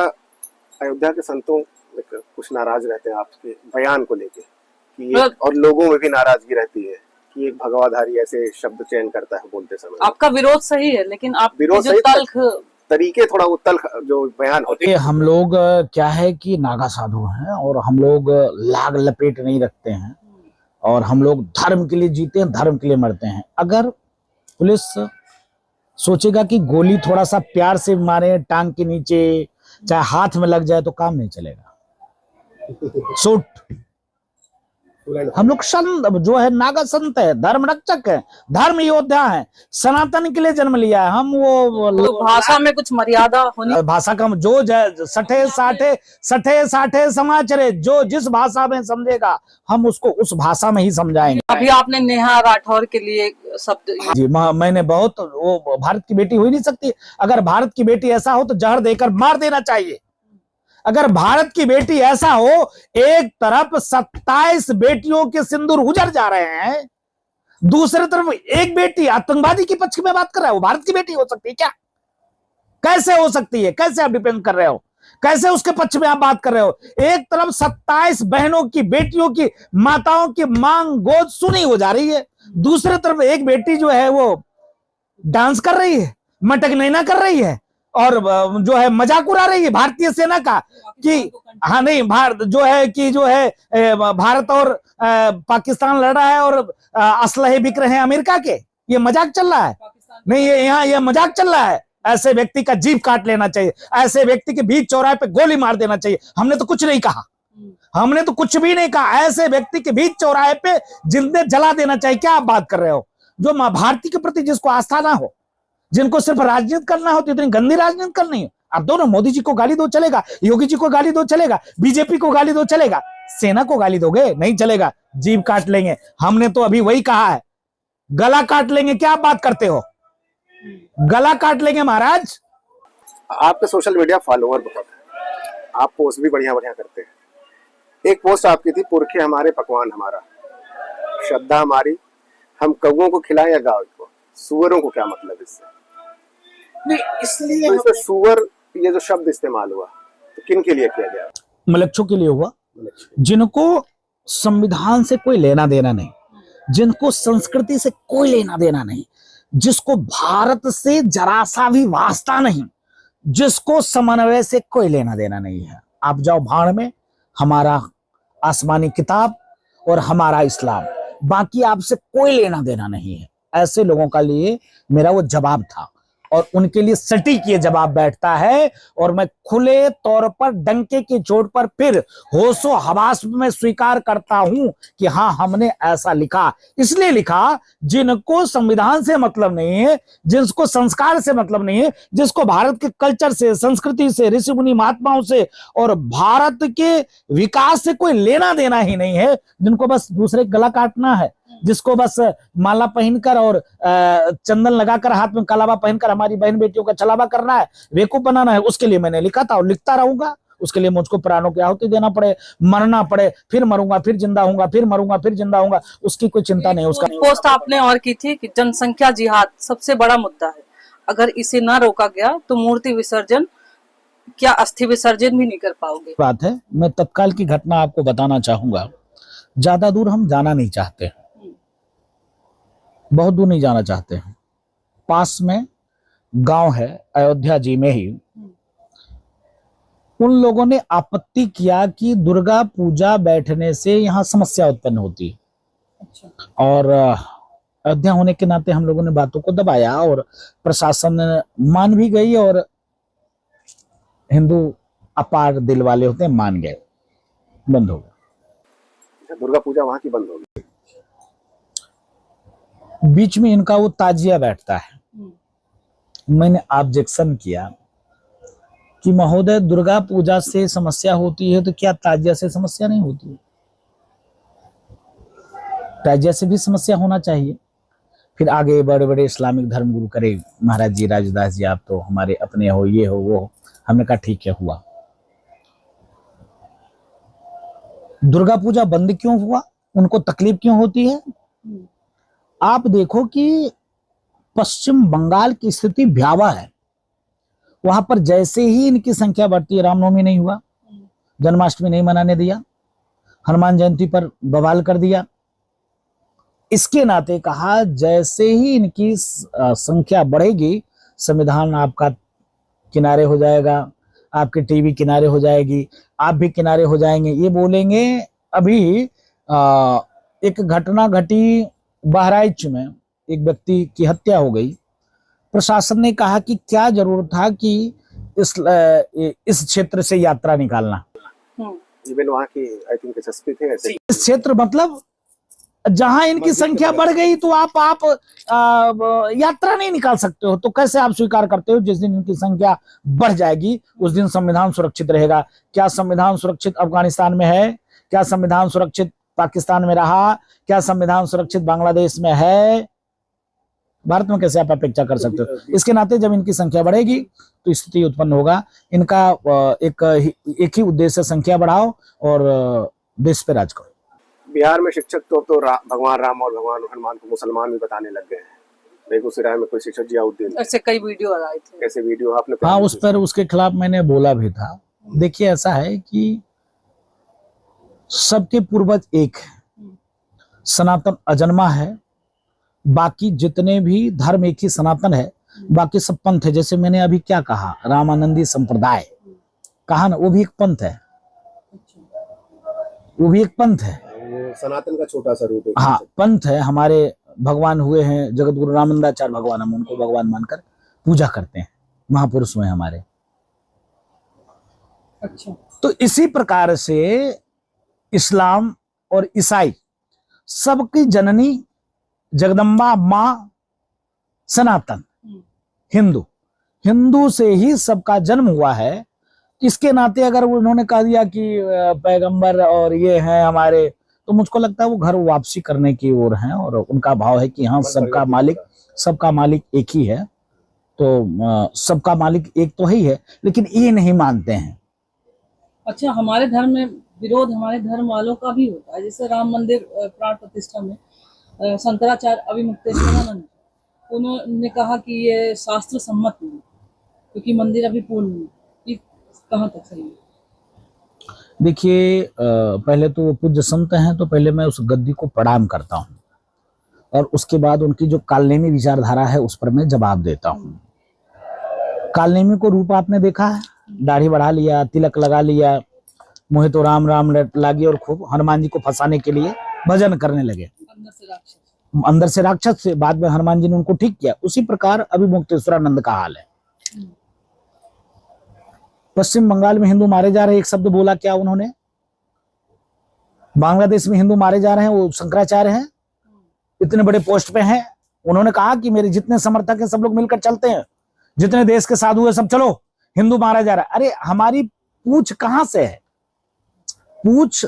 अयोध्या के संतों कुछ नाराज रहते हैं आपके बयान को लेके कि और लोगों में भी नाराजगी रहती है कि एक भगवाधारी ऐसे शब्द चयन करता है बोलते समय। आपका विरोध सही है, लेकिन आप विरोध जो सही, तल्ख तरीके थोड़ा वो तल्ख जो बयान होते हैं। हम लोग क्या है कि नागा साधु हैं और हम लोग लाग लपेट नहीं रखते हैं, और हम लोग धर्म के लिए जीते हैं, धर्म के लिए मरते हैं। अगर पुलिस सोचेगा कि गोली थोड़ा सा प्यार से मारे टांग के नीचे, चाहे हाथ में लग जाए, तो काम नहीं चलेगा। सूट हम लोग संत जो है, नागा संत है, धर्म रक्षक है, धर्म योद्धा है, सनातन के लिए जन्म लिया है। हम तो भाषा में कुछ मर्यादा होनी, भाषा का जो सठे साठे समाचरे, जो जिस भाषा में समझेगा हम उसको उस भाषा में ही समझाएंगे। अभी आपने नेहा राठौर के लिए शब्द जी मैंने बहुत, वो भारत की बेटी हो ही नहीं सकती। अगर भारत की बेटी ऐसा हो तो जहर देकर मार देना चाहिए। अगर भारत की बेटी ऐसा हो, एक तरफ 27 बेटियों के सिंदूर उजड़ जा रहे हैं, दूसरी तरफ एक बेटी आतंकवादी के पक्ष में बात कर रहा है, वो भारत की बेटी हो सकती है क्या? कैसे हो सकती है? कैसे आप डिपेंड कर रहे हो? कैसे उसके पक्ष में आप बात कर रहे हो? एक तरफ 27 बहनों की, बेटियों की, माताओं की मांग गोद सुनी हो जा रही है, दूसरी तरफ एक बेटी जो है वो डांस कर रही है, मटक नैना कर रही है, और जो है मजाक उड़ा रही है भारतीय सेना का कि हाँ नहीं भारत जो है कि जो है भारत और पाकिस्तान लड़ रहा है और असलहे बिक रहे हैं अमेरिका के। ये मजाक चल रहा है? नहीं, ये यहाँ ये मजाक चल रहा है। ऐसे व्यक्ति का जीभ काट लेना चाहिए, ऐसे व्यक्ति के बीच चौराहे पे गोली मार देना चाहिए। हमने तो कुछ नहीं कहा, हमने तो कुछ भी नहीं कहा। ऐसे व्यक्ति के बीच चौराहे पे जिंदे जला देना चाहिए। क्या आप बात कर रहे हो? जो मां भारती के प्रति जिसको आस्था ना हो, जिनको सिर्फ राजनीति करना हो, तो इतनी गंदी राजनीति करनी है। आप दोनों मोदी जी को गाली दो चलेगा, योगी जी को गाली दो चलेगा, बीजेपी को गाली दो चलेगा, सेना को गाली दोगे नहीं चलेगा, जीभ काट लेंगे। हमने तो अभी वही कहा है, गला काट लेंगे। क्या आप बात करते हो? गला काट लेंगे महाराज। आपके सोशल मीडिया फॉलोअर बहुत है, आप पोस्ट भी बढ़िया बढ़िया करते हैं। एक पोस्ट आपकी थी, पुरखे हमारे पकवान हमारा, श्रद्धा हमारी, हम कौओं को खिलाएं या गाय को, सुअरों को क्या मतलब इससे? नहीं, इसलिए तो इसमें सुअर ये जो शब्द इस्तेमाल हुआ तो किन के लिए किया गया? मलच्छों के लिए हुआ, जिनको संविधान से कोई लेना देना नहीं, जिनको संस्कृति से कोई लेना देना नहीं, जिसको भारत से जरा सा भी वास्ता नहीं, जिसको समन्वय से कोई लेना देना नहीं है। आप जाओ भाड़ में, हमारा आसमानी किताब और हमारा इस्लाम, बाकी आपसे कोई लेना देना नहीं है। ऐसे लोगों का लिए मेरा वो जवाब था, और उनके लिए सटीक ये जवाब बैठता है। और मैं खुले तौर पर डंके की चोट पर फिर होशो हवास में स्वीकार करता हूं कि हाँ, हमने ऐसा लिखा। इसलिए लिखा जिनको संविधान से मतलब नहीं है, जिसको संस्कार से मतलब नहीं है, जिसको भारत के कल्चर से, संस्कृति से, ऋषि मुनि महात्माओं से और भारत के विकास से कोई लेना देना ही नहीं है, जिनको बस दूसरे गला काटना है, जिसको बस माला पहनकर और चंदन लगाकर, हाथ में कलावा पहनकर हमारी बहन बेटियों का छलावा करना है, बेवकूफ बनाना है, उसके लिए मैंने लिखा था और लिखता रहूंगा। उसके लिए मुझको प्राणों की आहुति देना पड़े, मरना पड़े, फिर मरूंगा, फिर जिंदा होऊंगा, फिर मरूंगा, फिर जिंदा होऊंगा, उसकी कोई चिंता नहीं। उसका पोस्ट आपने और की थी कि जनसंख्या जिहाद सबसे बड़ा मुद्दा है, अगर इसे ना रोका गया तो मूर्ति विसर्जन क्या अस्थि विसर्जन भी नहीं कर पाओगे। बात है, मैं तत्काल की घटना आपको बताना चाहूंगा। ज्यादा दूर हम जाना नहीं चाहते, बहुत दूर नहीं जाना चाहते हैं। पास में गांव है अयोध्या जी में ही, उन लोगों ने आपत्ति किया कि दुर्गा पूजा बैठने से यहाँ समस्या उत्पन्न होती है। अच्छा। और अयोध्या होने के नाते हम लोगों ने बातों को दबाया और प्रशासन मान भी गई और हिंदू अपार दिल वाले होते हैं, मान गए, बंद हो गया। दुर्गा पूजा वहां की बंद हो गई। बीच में इनका वो ताजिया बैठता है। मैंने ऑब्जेक्शन किया कि महोदय, दुर्गा पूजा से समस्या होती है तो क्या ताजिया से समस्या नहीं होती है? ताजिया से भी समस्या होना चाहिए। फिर आगे बड़े बड़े इस्लामिक धर्म गुरु करे, महाराज जी, राजदास जी, आप तो हमारे अपने हो, ये हो, वो हो। हमने कहा ठीक है, हुआ। दुर्गा पूजा बंद क्यों हुआ? उनको तकलीफ क्यों होती है? आप देखो कि पश्चिम बंगाल की स्थिति भयावह है। वहां पर जैसे ही इनकी संख्या बढ़ती है, रामनवमी नहीं हुआ, जन्माष्टमी नहीं मनाने दिया, हनुमान जयंती पर बवाल कर दिया। इसके नाते कहा जैसे ही इनकी संख्या बढ़ेगी, संविधान आपका किनारे हो जाएगा, आपकी टीवी किनारे हो जाएगी, आप भी किनारे हो जाएंगे, ये बोलेंगे। अभी एक घटना घटी बहराइच में, एक व्यक्ति की हत्या हो गई। प्रशासन ने कहा कि क्या जरूरत था कि इस क्षेत्र से यात्रा निकालना। इवन वहाँ की आई थिंक एसएसपी थे ऐसे। इस क्षेत्र मतलब जहां इनकी संख्या बढ़ गई तो आप यात्रा नहीं निकाल सकते हो। तो कैसे आप स्वीकार करते हो? जिस दिन इनकी संख्या बढ़ जाएगी उस दिन संविधान सुरक्षित रहेगा। क्या संविधान सुरक्षित अफगानिस्तान में है? क्या संविधान सुरक्षित पाकिस्तान में रहा? क्या संविधान सुरक्षित बांग्लादेश में है? भारत में कैसे आप अपेक्षा कर सकते हो? इसके नाते जब इनकी संख्या बढ़ेगी तो स्थिति उत्पन्न होगा। इनका एक ही उद्देश्य, संख्या बढ़ाओ और देश पे राज करो। बिहार में शिक्षक तो भगवान राम और भगवान हनुमान को मुसलमान भी बताने लग गए हैं। बेगूसराय में कोई शिक्षक जियाउद्दीन, ऐसे कई वीडियो आए थे। ऐसे वीडियो आपने? हाँ, उस पर उसके खिलाफ मैंने बोला भी था। देखिए, ऐसा है कि सबके पूर्वज एक है, सनातन अजन्मा है, बाकी जितने भी धर्म एक ही सनातन है, बाकी सब पंथ है। जैसे मैंने अभी क्या कहा, रामानंदी संप्रदाय कहा ना, वो भी एक पंथ है, वो भी एक पंथ है, सनातन का छोटा सा रूप है। हाँ, पंथ है। हमारे भगवान हुए हैं जगत गुरु रामानंदाचार्य भगवान, हम उनको भगवान मानकर पूजा करते हैं, महापुरुष हुए हमारे। अच्छा। तो इसी प्रकार से इस्लाम और ईसाई सबकी जननी जगदम्बा माँ सनातन, हिंदू से ही सबका जन्म हुआ है। इसके नाते अगर उन्होंने कह दिया कि पैगंबर और ये हैं हमारे, तो मुझको लगता है वो घर वापसी करने की ओर हैं और उनका भाव है कि हाँ, सबका मालिक एक ही है। तो सबका मालिक एक तो ही है, लेकिन ये नहीं मानते हैं। अच्छा, हमारे धर्म में विरोध हमारे धर्म वालों का भी होता है। जैसे राम मंदिर प्राण प्रतिष्ठा में शंकराचार्य अभिमुक्तेश्वरानंद, उन्होंने कहा कि ये शास्त्र सम्मत नहीं, क्योंकि मंदिर अभी पूर्ण नहीं। ये कहाँ तक सही है? देखिए, पहले तो वो पूज्य संत हैं, तो पहले मैं उस गद्दी को प्रणाम करता हूँ और उसके बाद उनकी जो कालनेमी विचारधारा है उस पर मैं जवाब देता हूँ। कालनेमी को रूप आपने देखा है, दाढ़ी बढ़ा लिया, तिलक लगा लिया, मुहे तो राम राम लागी और खूब हनुमान जी को फंसाने के लिए भजन करने लगे। अंदर से राक्षस से, बाद में हनुमान जी ने उनको ठीक किया। उसी प्रकार अभिमुक्तेश्वरानंद का हाल है। पश्चिम बंगाल में हिंदू मारे जा रहे, एक शब्द बोला क्या उन्होंने? बांग्लादेश में हिंदू मारे जा रहे हैं, वो शंकराचार्य हैं, इतने बड़े पोस्ट पे हैं। उन्होंने कहा कि मेरे जितने समर्थक हैं सब लोग मिलकर चलते हैं, जितने देश के साधु है सब चलो, हिंदू मारा जा रहा है। अरे हमारी पूछ कहां से है? पूछ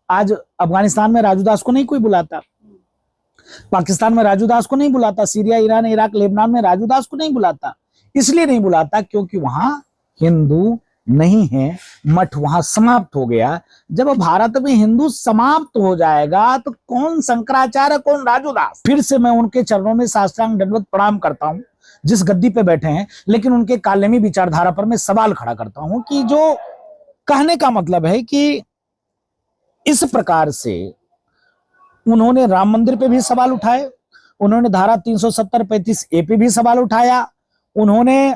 आज अफगानिस्तान में राजूदास को नहीं कोई बुलाता, पाकिस्तान में राजूदास को नहीं बुलाता, सीरिया, ईरान, इराक, लेबनान में राजूदास को नहीं बुलाता। इसलिए नहीं बुलाता क्योंकि वहां हिंदू नहीं है, मठ वहां समाप्त हो गया। जब भारत में हिंदू समाप्त हो जाएगा तो कौन शंकराचार्य, कौन राजूदास? फिर से मैं उनके चरणों में साष्टांग दंडवत प्रणाम करता हूं जिस गद्दी पे बैठे हैं, लेकिन उनके कालेमी विचारधारा पर मैं सवाल खड़ा करता हूं कि जो कहने का मतलब है कि इस प्रकार से उन्होंने राम मंदिर पे भी सवाल उठाए, उन्होंने धारा 370-35A पे भी सवाल उठाया, उन्होंने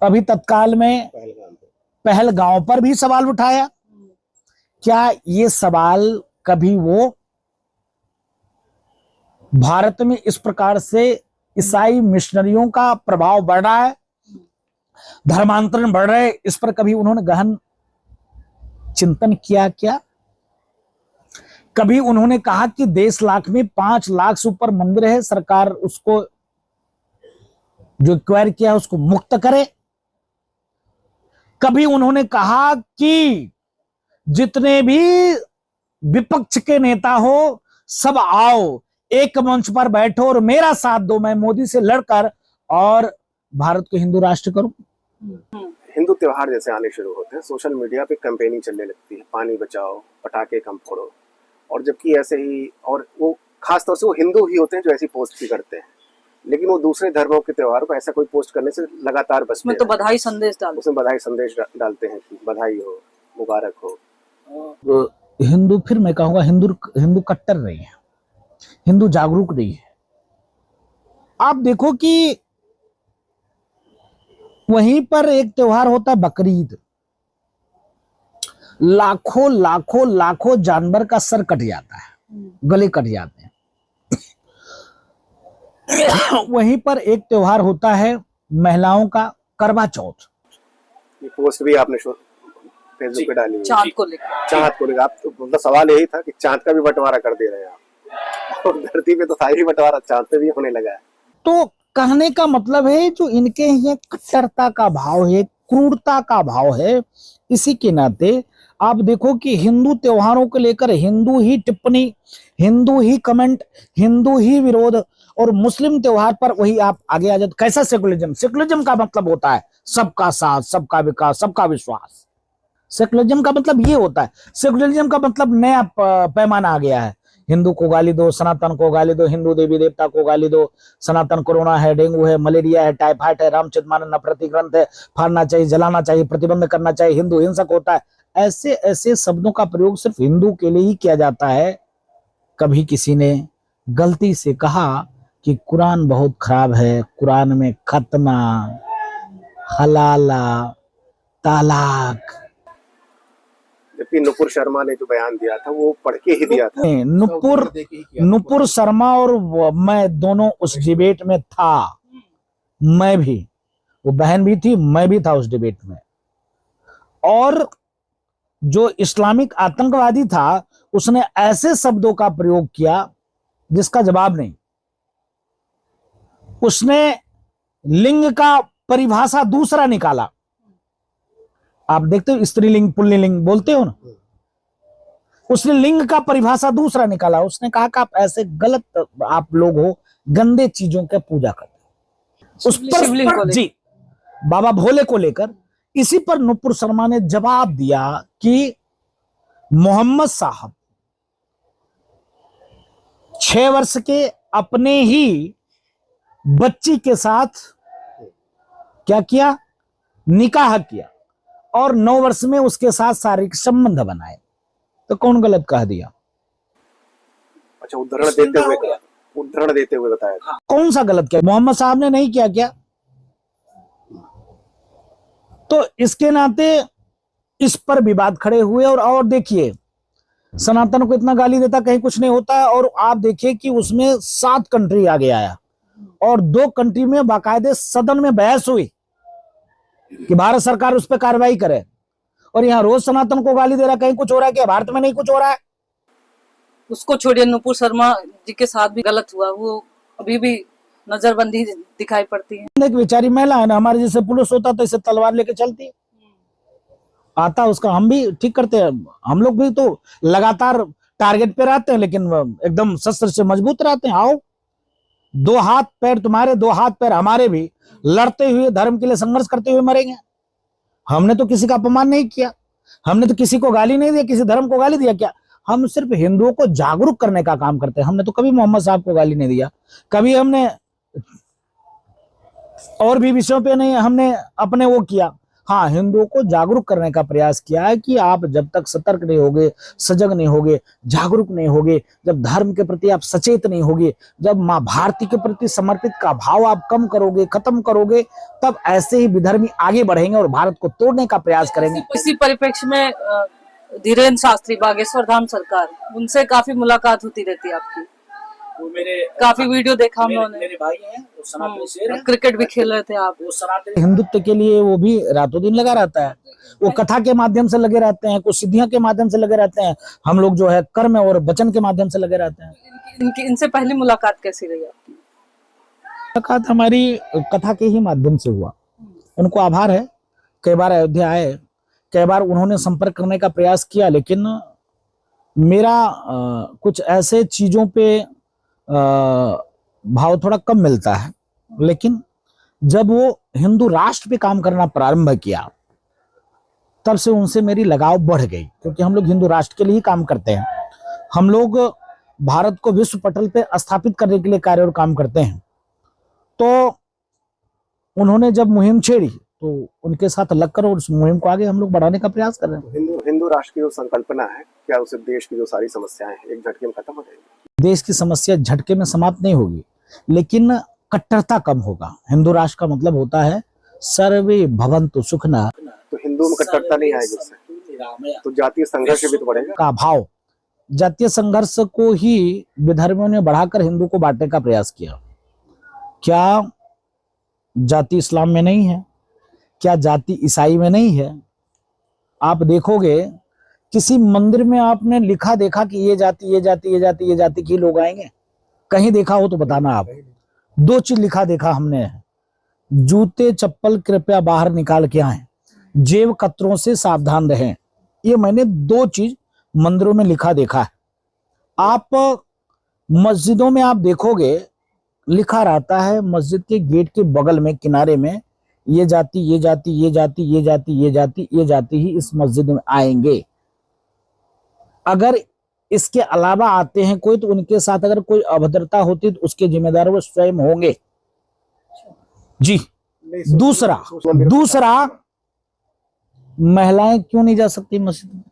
अभी तत्काल में पहलगांव पर भी सवाल उठाया। क्या ये सवाल कभी वो भारत में इस प्रकार से ईसाई मिशनरियों का प्रभाव बढ़ रहा है, धर्मांतरण बढ़ रहे, इस पर कभी उन्होंने गहन चिंतन किया क्या? कभी उन्होंने कहा कि देश लाख में 5 लाख से ऊपर मंदिर है, सरकार उसको जो एक्वायर किया है उसको मुक्त करे? कभी उन्होंने कहा कि जितने भी विपक्ष के नेता हो सब आओ, एक मंच पर बैठो और मेरा साथ दो, मैं मोदी से लड़कर और भारत को हिंदू राष्ट्र करूं? हिंदू त्योहार जैसे आने शुरू होते हैं, सोशल मीडिया पे कैंपेनिंग चलने लगती है, पानी बचाओ, पटाखे कम फोड़ो, और जबकि ऐसे ही, और वो खासतौर से वो हिंदू ही होते हैं जो ऐसी पोस्ट भी करते हैं, लेकिन वो दूसरे धर्मों के त्योहारों पर ऐसा कोई पोस्ट करने से लगातार बचते उसमें तो बधाई संदेश डालते, उसमें बधाई संदेश डालते हैं कि बधाई हो, मुबारक हो। हिंदू, फिर मैं कहूंगा हिंदू कट्टर नहीं है, हिंदू जागरूक नहीं है। आप देखो कि वहीं पर एक त्योहार होता है बकरीद, लाखों लाखों लाखों जानवर का सर कट जाता है, गले कट जाते हैं। वहीं पर एक त्योहार होता है महिलाओं का करवा चौथ। ये पोस्ट भी आपने फेसबुक पे डाली, चांद को लेकर। चांद को लेकर आप तो मतलब सवाल यही था कि चांद का भी बंटवारा कर दे रहे हैं आप, और धरती पे तो सारी बंटवारा चांद पे भी होने लगा है। तो कहने का मतलब है जो इनके ये कट्टरता का भाव है, क्रूरता का भाव है, इसी के नाते आप देखो कि हिंदू त्योहारों को लेकर हिंदू ही टिप्पणी, हिंदू ही कमेंट, हिंदू ही विरोध, और मुस्लिम त्योहार पर वही आप आगे आ जाते। कैसा सेकुलरिज्म? सेकुलरिज्म का मतलब होता है सबका साथ, सबका विकास, सबका विश्वास। सेकुलरिज्म का मतलब ये होता है, सेकुलरिज्म का मतलब नया पैमाना आ गया है। हिंदू को गाली दो, सनातन को गाली दो, हिंदू देवी देवता को गाली दो, सनातन कोरोना है, डेंगू है, मलेरिया है, टाइफाइड है, रामचरितमानस नफरती ग्रंथ है, फाड़ना चाहिए, जलाना चाहिए, प्रतिबंध करना चाहिए, हिंदू हिंसक होता है। ऐसे ऐसे शब्दों का प्रयोग सिर्फ हिंदू के लिए ही किया जाता है। कभी किसी ने गलती से कहा कि कुरान बहुत खराब है, कुरान में खतना, हलाला, तालाक। जबकि नुपुर शर्मा ने जो बयान दिया था वो पढ़ के ही दिया था। नुपुर शर्मा और मैं दोनों उस डिबेट में था, मैं भी, वो बहन भी थी, मैं भी था उस डिबेट में। और जो इस्लामिक आतंकवादी था उसने ऐसे शब्दों का प्रयोग किया जिसका जवाब नहीं। उसने लिंग का परिभाषा दूसरा निकाला। आप देखते हो स्त्रीलिंग पुल्लिंग बोलते हो ना, उसने लिंग का परिभाषा दूसरा निकाला। उसने कहा कि आप ऐसे गलत आप लोग हो, गंदे चीजों की पूजा करते। उस पर जी बाबा भोले को लेकर इसी पर नुपुर शर्मा ने जवाब दिया कि मोहम्मद साहब 6 वर्ष के अपने ही बच्ची के साथ क्या किया, निकाह किया, और 9 वर्ष में उसके साथ शारीरिक संबंध बनाए। तो कौन गलत कह दिया? अच्छा, उदाहरण देते हुए बताया था। कौन सा गलत किया? मोहम्मद साहब ने नहीं किया क्या? तो इसके नाते इस पर विवाद खड़े हुए। और देखिए, सनातन को इतना गाली देता कहीं कुछ नहीं होता है। और आप देखिए कि उसमें 7 कंट्री आगे आया और 2 कंट्री में बाकायदे सदन में बहस हुई कि भारत सरकार उस पर कार्रवाई करे। और यहाँ रोज सनातन को गाली दे रहा, कहीं कुछ हो रहा है क्या? भारत में नहीं कुछ हो रहा है? उसको छोड़िए, नुपुर शर्मा जी के साथ भी गलत हुआ, वो अभी भी नजरबंदी दिखाई पड़ती है। एक बेचारी महिला है ना, हमारे जैसे पुलिस होता तो इसे तलवार लेके चलती, आता उसका हम भी ठीक करते हैं। हम लोग भी तो लगातार टारगेट पे रहते हैं, लेकिन एकदम शस्त्र से मजबूत रहते हैं। आओ दो हाथ पैर तुम्हारे, दो हाथ पैर हमारे भी लड़ते हुए धर्म के लिए संघर्ष करते हुए मरेंगे। हमने तो किसी का अपमान नहीं किया, हमने तो किसी को गाली नहीं दिया, किसी धर्म को गाली दिया क्या? हम सिर्फ हिंदुओं को जागरूक करने का काम करते हैं। हमने तो कभी मोहम्मद साहब को गाली नहीं दिया, कभी हमने और भी विषयों पे नहीं हमने अपने वो किया। हाँ, हिंदुओं को जागरूक करने का प्रयास किया है कि आप जब तक सतर्क नहीं होगे, सजग नहीं होगे, जागरूक नहीं होगे, जब धर्म के प्रति आप सचेत नहीं होगे, जब माँ भारती के प्रति समर्पित का भाव आप कम करोगे, खत्म करोगे, तब ऐसे ही विधर्मी आगे बढ़ेंगे और भारत को तोड़ने का प्रयास करेंगे। इसी परिप्रेक्ष्य में धीरेन्द्र शास्त्री बागेश्वर धाम सरकार, उनसे काफी मुलाकात होती रहती है आपकी? वो मेरे काफी वीडियो देखा हम लोगों ने। मेरे भाई हैं, वो सनातनी शेर हैं। क्रिकेट भी खेल रहे थे आप। वो सनातनी हिंदुत्व के लिए वो भी रातों दिन लगा रहता है। वो कथा के माध्यम से लगे रहते हैं, कुछ सिद्धियों के माध्यम से लगे रहते हैं। हम लोग जो है कर्म और वचन के माध्यम से लगे रहते हैं। इनसे पहली मुलाकात कैसी रही आपकी? मुलाकात हमारी कथा के ही माध्यम से हुआ। उनको आभार है, कई बार अयोध्या आए, कई बार उन्होंने संपर्क करने का प्रयास किया, लेकिन मेरा कुछ ऐसे चीजों पे भाव थोड़ा कम मिलता है। लेकिन जब वो हिंदू राष्ट्र पे काम करना प्रारंभ किया, तब से उनसे मेरी लगाव बढ़ गई, क्योंकि हम लोग हिंदू राष्ट्र के लिए ही काम करते हैं। हम लोग भारत को विश्व पटल पे स्थापित करने के लिए कार्य और काम करते हैं। तो उन्होंने जब मुहिम छेड़ी तो उनके साथ लगकर और उस मुहिम को आगे हम लोग बढ़ाने का प्रयास कर रहे हैं। हिंदू राष्ट्र की जो संकल्पना है, क्या उसे देश की जो सारी समस्याएं हैं एक झटके में खत्म हो जाएगी? देश की समस्या झटके में समाप्त नहीं होगी, लेकिन कट्टरता कम होगा। हिंदू राष्ट्र का मतलब होता है सर्वे भवन्तु सुखिनः। तो हिंदू में कट्टरता नहीं आएगी उससे, तो जातीय संघर्ष भी तो बढ़ेगा। का भाव, जातीय संघर्ष को ही विधर्मियों ने बढ़ाकर हिंदू को बांटने का प्रयास किया। क्या जाति इस्लाम में नहीं है? क्या जाति ईसाई में नहीं है? आप देखोगे किसी मंदिर में आपने लिखा देखा कि ये जाति ये जाति ये जाति ये जाति के लोग आएंगे? कहीं देखा हो तो बताना आप। दो चीज लिखा देखा हमने, जूते चप्पल कृपया बाहर निकाल के आए, जेब कतरों से सावधान रहें। ये मैंने दो चीज मंदिरों में लिखा देखा है। आप मस्जिदों में आप देखोगे लिखा रहता है, मस्जिद के गेट के बगल में किनारे में, ये जाति ये जाति ये जाति ये जाति ये जाति ये जाति ही इस मस्जिद में आएंगे। अगर इसके अलावा आते हैं कोई, तो उनके साथ अगर कोई अभद्रता होती तो उसके जिम्मेदार वो स्वयं होंगे जी। दूसरा महिलाएं क्यों नहीं जा सकती मस्जिद में?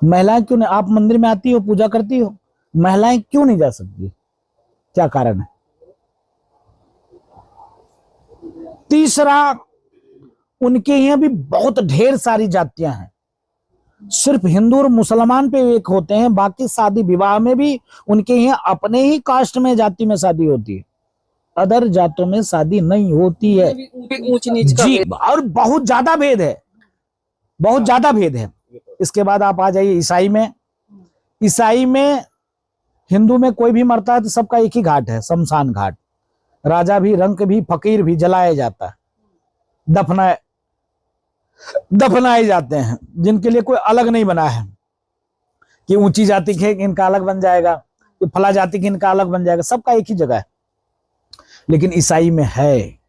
महिलाएं क्यों नहीं? आप मंदिर में आती हो, पूजा करती हो, महिलाएं क्यों नहीं जा सकती? क्या कारण है? तीसरा, उनके यहाँ भी बहुत ढेर सारी जातियां हैं। सिर्फ हिंदू और मुसलमान पे एक होते हैं, बाकी शादी विवाह में भी उनके यहाँ अपने ही कास्ट में जाति में शादी होती है, अदर जातों में शादी नहीं होती है ऊंच नीच का जी। और बहुत ज्यादा भेद है, बहुत ज्यादा भेद है। इसके बाद आप आ जाइए ईसाई में। ईसाई में हिंदू में कोई भी मरता है तो सबका एक ही घाट है, शमशान घाट। राजा भी, रंक भी, फकीर भी जलाया जाता है, दफनाए जाते हैं। जिनके लिए कोई अलग नहीं बना है कि ऊंची जाति के इनका अलग बन जाएगा, कि फला जाति के इनका अलग बन जाएगा, सबका एक ही जगह है। लेकिन ईसाई में है,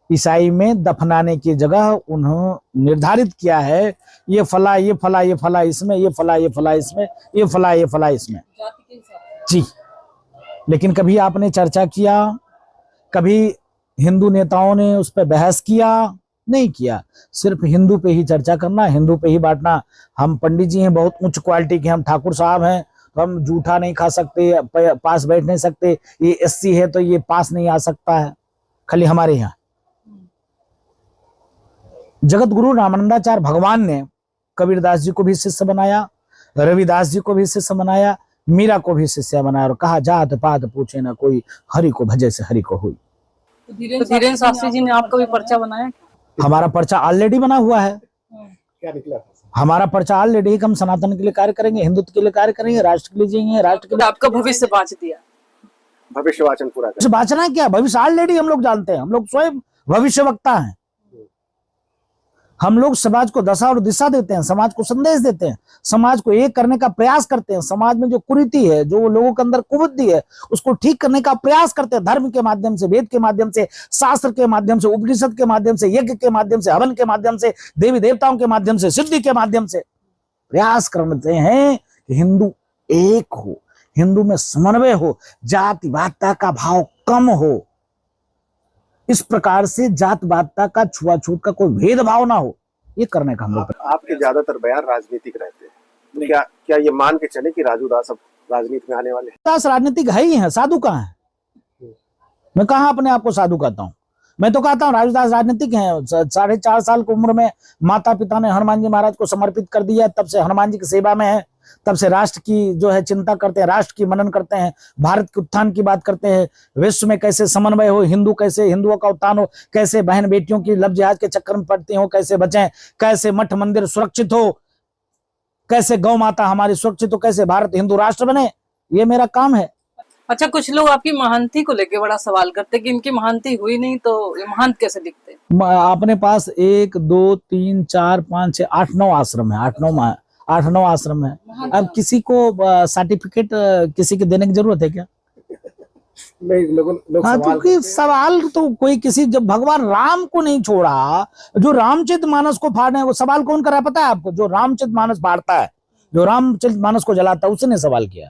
ईसाई में दफनाने की जगह उन्होंने निर्धारित किया है, ये फला ये फला ये फला इसमें, ये फला ये फला इसमें, ये फला ये फला इसमें जी। लेकिन कभी आपने चर्चा किया, कभी हिंदू नेताओं ने उस पर बहस किया? नहीं किया। सिर्फ हिंदू पे ही चर्चा करना, हिंदू पे ही बांटना। हम पंडित जी हैं, बहुत उच्च क्वालिटी के, हम ठाकुर साहब हैं तो हम जूठा नहीं खा सकते, पास बैठ नहीं सकते, ये एससी है तो ये पास नहीं आ सकता है। खाली हमारे यहाँ जगत गुरु रामानंदाचार्य भगवान ने कबीरदास जी को भी शिष्य बनाया, रविदास जी को भी शिष्य बनाया, मीरा को भी शिष्य बनाया और कहा जात पात पूछे ना कोई, हरि को भजे से हरि को हुई। धीरेन्द्र शास्त्री जी ने आपका भी पर्चा बनाया? हमारा पर्चा ऑलरेडी बना हुआ है। क्या निकला? हमारा पर्चा ऑलरेडी, हम सनातन के लिए कार्य करेंगे, हिंदुत्व के लिए कार्य करेंगे, राष्ट्र के लिए जिएंगे, राष्ट्र के लिए। आपका भविष्य बांच दिया, भविष्य वाचन पूरा कर। बांचना क्या, भविष्य ऑलरेडी हम लोग जानते हैं, हम लोग स्वयं भविष्य वक्ता हैं। हम लोग समाज को दशा और दिशा देते हैं, समाज को संदेश देते हैं, समाज को एक करने का प्रयास करते हैं। समाज में जो कुरीति है, जो लोगों के अंदर कुबुद्धि है, उसको ठीक करने का प्रयास करते हैं। धर्म के माध्यम से, वेद के माध्यम से, शास्त्र के माध्यम से, उपनिषद के माध्यम से, यज्ञ के माध्यम से, हवन के माध्यम से, देवी देवताओं के माध्यम से, सिद्धि के माध्यम से प्रयास करते हैं कि हिंदू एक हो, हिंदू में समन्वय हो, जातिवादता का भाव कम हो। इस प्रकार से जातवादता का, छुआछूत का कोई भेदभाव ना हो, ये करने का हम लोग। आपके ज्यादातर बयान राजनीतिक रहते हैं, तो क्या ये मान के चले कि राजू दास अब राजनीति में आने वाले हैं? दास राजनीतिक है ही है, साधु कहाँ है? मैं कहाँ अपने आप को साधु कहता हूँ? मैं तो कहता हूँ राजू दास राजनीतिक हैं। 4.5 साल की उम्र में माता पिता ने हनुमान जी महाराज को समर्पित कर दिया, तब से हनुमान जी की सेवा में है, तब से राष्ट्र की जो है चिंता करते हैं, राष्ट्र की मनन करते हैं, भारत के उत्थान की बात करते हैं, विश्व में कैसे समन्वय हो, हिंदुओं का उत्थान हो, कैसे बहन बेटियों की लब जिहाद के चक्कर में पड़ती हो, कैसे बचें, कैसे मठ मंदिर सुरक्षित हो, कैसे गौ माता हमारी सुरक्षित हो, कैसे भारत हिंदू राष्ट्र बने, ये मेरा काम है। अच्छा, कुछ लोग आपकी महानती को लेके बड़ा सवाल करते हैं कि इनकी महानती हुई नहीं तो ये महंत कैसे दिखते हैं? अपने पास 1 2 3 4 5 6 8 9 आश्रम है, 8 9 आश्रम है। अब किसी को सर्टिफिकेट किसी के देने की जरूरत है क्या? लोग हाँ, तो सवाल तो कोई किसी, जब भगवान राम को नहीं छोड़ा, जो रामचरित मानस को फाड़ने, वो सवाल कौन कर रहा है पता है आपको? जो रामचरित मानस फाड़ता है, जो रामचरित मानस को जलाता है, उसने सवाल किया।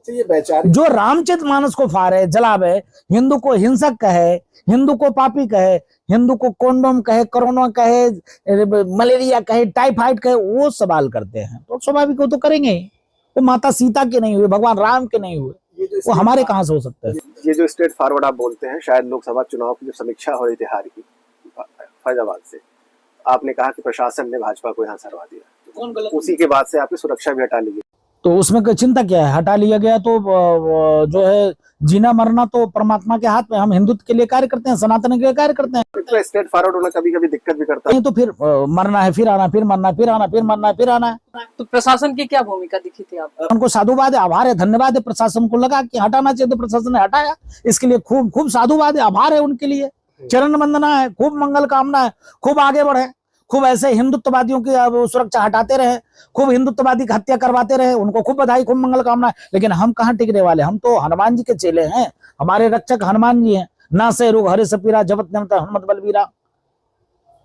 ये बेचारे जो रामचरित मानस को फाड़े, जलावे, हिंदू को हिंसक कहे, हिंदू को पापी कहे, हिंदू को कोंडोम कहे, कोरोना कहे, मलेरिया कहे, टाइफाइड कहे, वो सवाल करते हैं। तो स्वाभाविक वो तो करेंगे ही। वो माता सीता के नहीं हुए, भगवान राम के नहीं हुए, वो हमारे कहां से हो सकता है? ये जो स्ट्रेट फॉरवर्ड आप बोलते हैं, शायद लोकसभा चुनाव की जो समीक्षा हो रही थी हार की फैजाबाद से, आपने कहा कि प्रशासन ने भाजपा को यहाँ सरवा दिया, उसी के बाद से आपकी सुरक्षा भी हटा ली गई। तो उसमें कोई चिंता क्या है? हटा लिया गया तो जो है जीना मरना तो परमात्मा के हाथ में। हम हिंदुत्व के लिए कार्य करते हैं, सनातन के लिए कार्य करते हैं। तो स्ट्रेट फॉरवर्ड होना कभी कभी दिक्कत भी करता है। नहीं तो फिर मरना है, फिर आना, फिर मरना, फिर आना, फिर मरना, फिर आना है। तो प्रशासन की क्या भूमिका दिखी थी आपको? उनको साधुवाद है, आभार है, धन्यवाद है। प्रशासन को लगा कि हटाना चाहिए तो प्रशासन ने हटाया, इसके लिए खूब खूब साधुवाद है, आभार है उनके लिए, चरण वंदना है, खूब मंगल कामना है, खूब आगे बढ़े, खूब ऐसे हिंदुत्ववादियों की सुरक्षा हटाते रहे, खूब हिंदुत्ववादी की हत्या करवाते रहे, उनको खूब बधाई, खूब मंगल कामना है। लेकिन हम कहाँ टिकने वाले? हम तो हनुमान जी के चेले हैं, हमारे रक्षक हनुमान जी हैं। ना से रोग हरे सपीरा, जपत नियमता हनुमत बलबीरा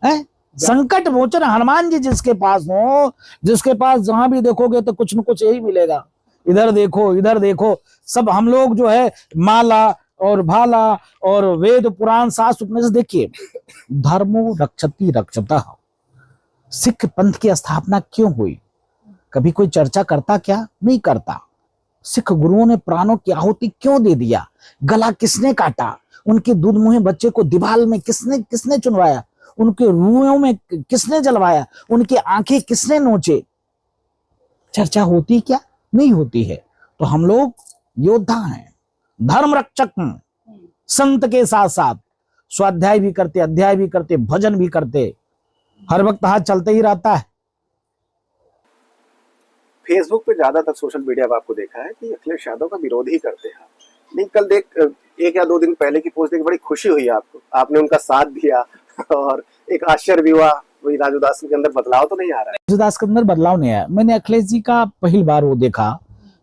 है। संकट मोचन हनुमान जी जिसके पास हो, जिसके पास जहां भी देखोगे तो कुछ न कुछ यही मिलेगा। इधर देखो, इधर देखो, सब हम लोग जो है माला और भाला और वेद पुराण शास्त्र उपनिषद। देखिए, धर्मो रक्षति रक्षतः, सिख पंथ की स्थापना क्यों हुई? कभी कोई चर्चा करता क्या? नहीं करता। सिख गुरुओं ने प्राणों की आहुति क्यों दे दिया? गला किसने काटा? उनके दूध मुहे बच्चे को दीवाल में किसने चुनवाया? उनके रूहों में किसने जलवाया? उनकी आंखें किसने नोचे? चर्चा होती क्या? नहीं होती है। तो हम लोग योद्धा हैं, धर्म रक्षक हैं, संत के साथ साथ स्वाध्याय भी करते, अध्याय भी करते, भजन भी करते, हर वक्त हाथ चलते ही रहता है। फेसबुक पे ज्यादातर सोशल मीडिया में आपको देखा है कि अखिलेश यादव का विरोध ही करते हैं। लेकिन कल 1 या 2 दिन पहले की पोस्ट देख बड़ी खुशी हुई आपको, आपने उनका साथ दिया और एक आश्चर्य भी हुआ। वही राजू दास के अंदर बदलाव तो नहीं आ रहा है? राजू दास के अंदर बदलाव नहीं आया। मैंने अखिलेश जी का पहली बार वो देखा,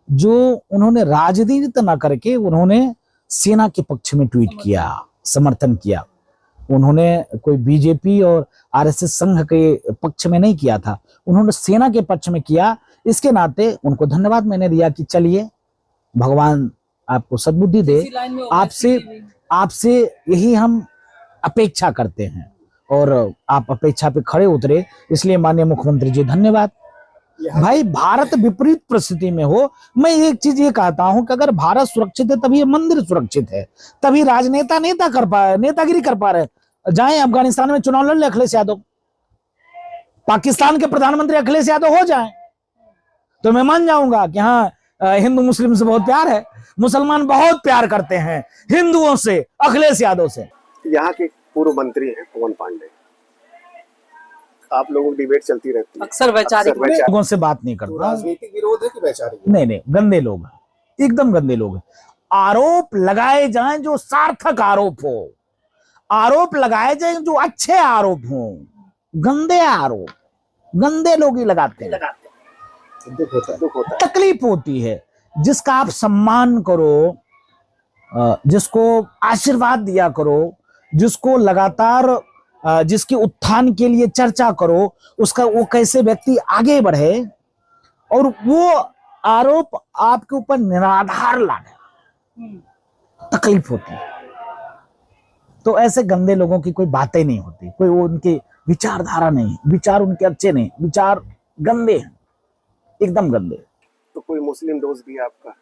जो उन्होंने राजनीति न करके उन्होंने सेना के पक्ष में ट्वीट किया, समर्थन किया। उन्होंने कोई बीजेपी और आरएसएस संघ के पक्ष में नहीं किया था, उन्होंने सेना के पक्ष में किया। इसके नाते उनको धन्यवाद मैंने दिया कि चलिए, भगवान आपको सद्बुद्धि दे। आपसे यही हम अपेक्षा करते हैं और आप अपेक्षा पे खड़े उतरे, इसलिए माननीय मुख्यमंत्री जी धन्यवाद। भाई, भारत विपरीत परिस्थिति में हो, मैं एक चीज ये कहता हूं कि अगर भारत सुरक्षित है तभी ये मंदिर सुरक्षित है, तभी राजनेता नेतागिरी कर पा रहे। जाएं अफगानिस्तान में चुनाव लड़ ले अखिलेश यादव, पाकिस्तान के प्रधानमंत्री अखिलेश यादव हो जाएं, तो मैं मान जाऊंगा कि हाँ, हिंदू मुस्लिम से बहुत प्यार है, मुसलमान बहुत प्यार करते हैं हिंदुओं से, अखिलेश यादव से। यहाँ के पूर्व मंत्री हैं पवन पांडे, आप लोगों की डिबेट चलती रहती है, अक्सर वैचारिक लोगों से बात नहीं करता। राजनीतिक विरोध है कि वैचारिक? नहीं, गंदे लोग हैं, एकदम गंदे लोग हैं। आरोप लगाए जाएं जो सार्थक आरोप हो, आरोप लगाए जाएं जो अच्छे आरोप हो, गंदे आरोप गंदे लोग ही लगाते हैं। दुख होता है। तकलीफ होती है। जिसका आप सम्मान करो, जिसको आशीर्वाद दिया करो, जिसको लगातार जिसके उत्थान के लिए चर्चा करो, उसका वो कैसे व्यक्ति आगे बढ़े और वो आरोप आपके ऊपर निराधार लाने, तकलीफ होती है। तो ऐसे गंदे लोगों की कोई बातें नहीं होती, कोई वो उनकी विचारधारा नहीं, विचार उनके अच्छे नहीं, विचार गंदे हैं, एकदम गंदे। तो कोई मुस्लिम दोस्त भी है आपका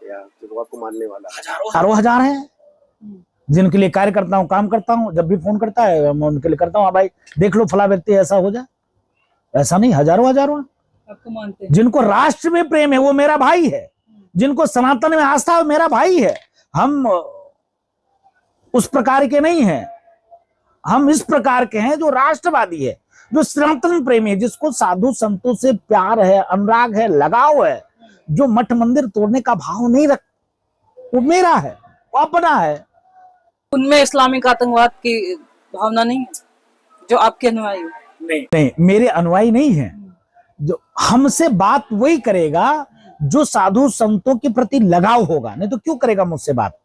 या जो आपको मानने वाला? हजारों हजार हैं जिनके लिए कार्य करता हूँ, काम करता हूँ। जब भी फोन करता है मैं उनके लिए करता हूँ, हाँ भाई देख लो फला व्यक्ति ऐसा हो जाए। ऐसा नहीं, हजारों हजारों हैं। आपको मानते हैं। जिनको राष्ट्र में प्रेम है वो मेरा भाई है, जिनको सनातन में आस्था है वो मेरा भाई है। हम उस प्रकार के नहीं हैं, हम इस प्रकार के हैं जो राष्ट्रवादी है, जो सनातन प्रेमी है, जिसको साधु संतों से प्यार है, अनुराग है, लगाव है, जो मठ मंदिर तोड़ने का भाव नहीं रख, वो मेरा है, वो अपना है। उनमें इस्लामिक आतंकवाद की भावना नहीं है जो आपके अनुयायी हो? नहीं, मेरे अनुयायी नहीं है। जो हमसे बात वही करेगा जो साधु संतों के प्रति लगाव होगा, नहीं तो क्यों करेगा मुझसे बात।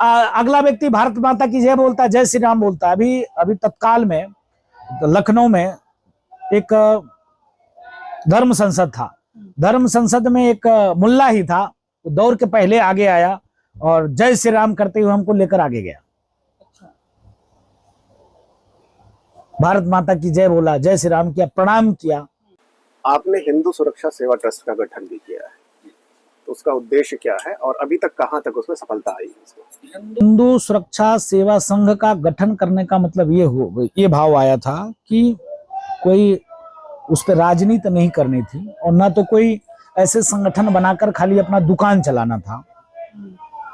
अगला व्यक्ति भारत माता की जय बोलता है, जय श्री राम बोलता है। अभी तत्काल में लखनऊ में एक धर्म संसद था। धर्म संसद में एक मुल्ला ही था, वो दौड़ के पहले आगे आया और जय श्री राम करते हुए हमको लेकर आगे गया। भारत माता की जय बोला, जय श्री राम किया, प्रणाम किया। आपने हिंदू सुरक्षा सेवा ट्रस्ट का गठन भी किया है, तो उसका उद्देश्य क्या है और अभी तक कहां तक उसमें सफलता आई है? हिंदू सुरक्षा सेवा संघ का गठन करने का मतलब ये भाव आया था कि कोई उस पर राजनीति नहीं करनी थी और ना तो कोई ऐसे संगठन बनाकर खाली अपना दुकान चलाना था।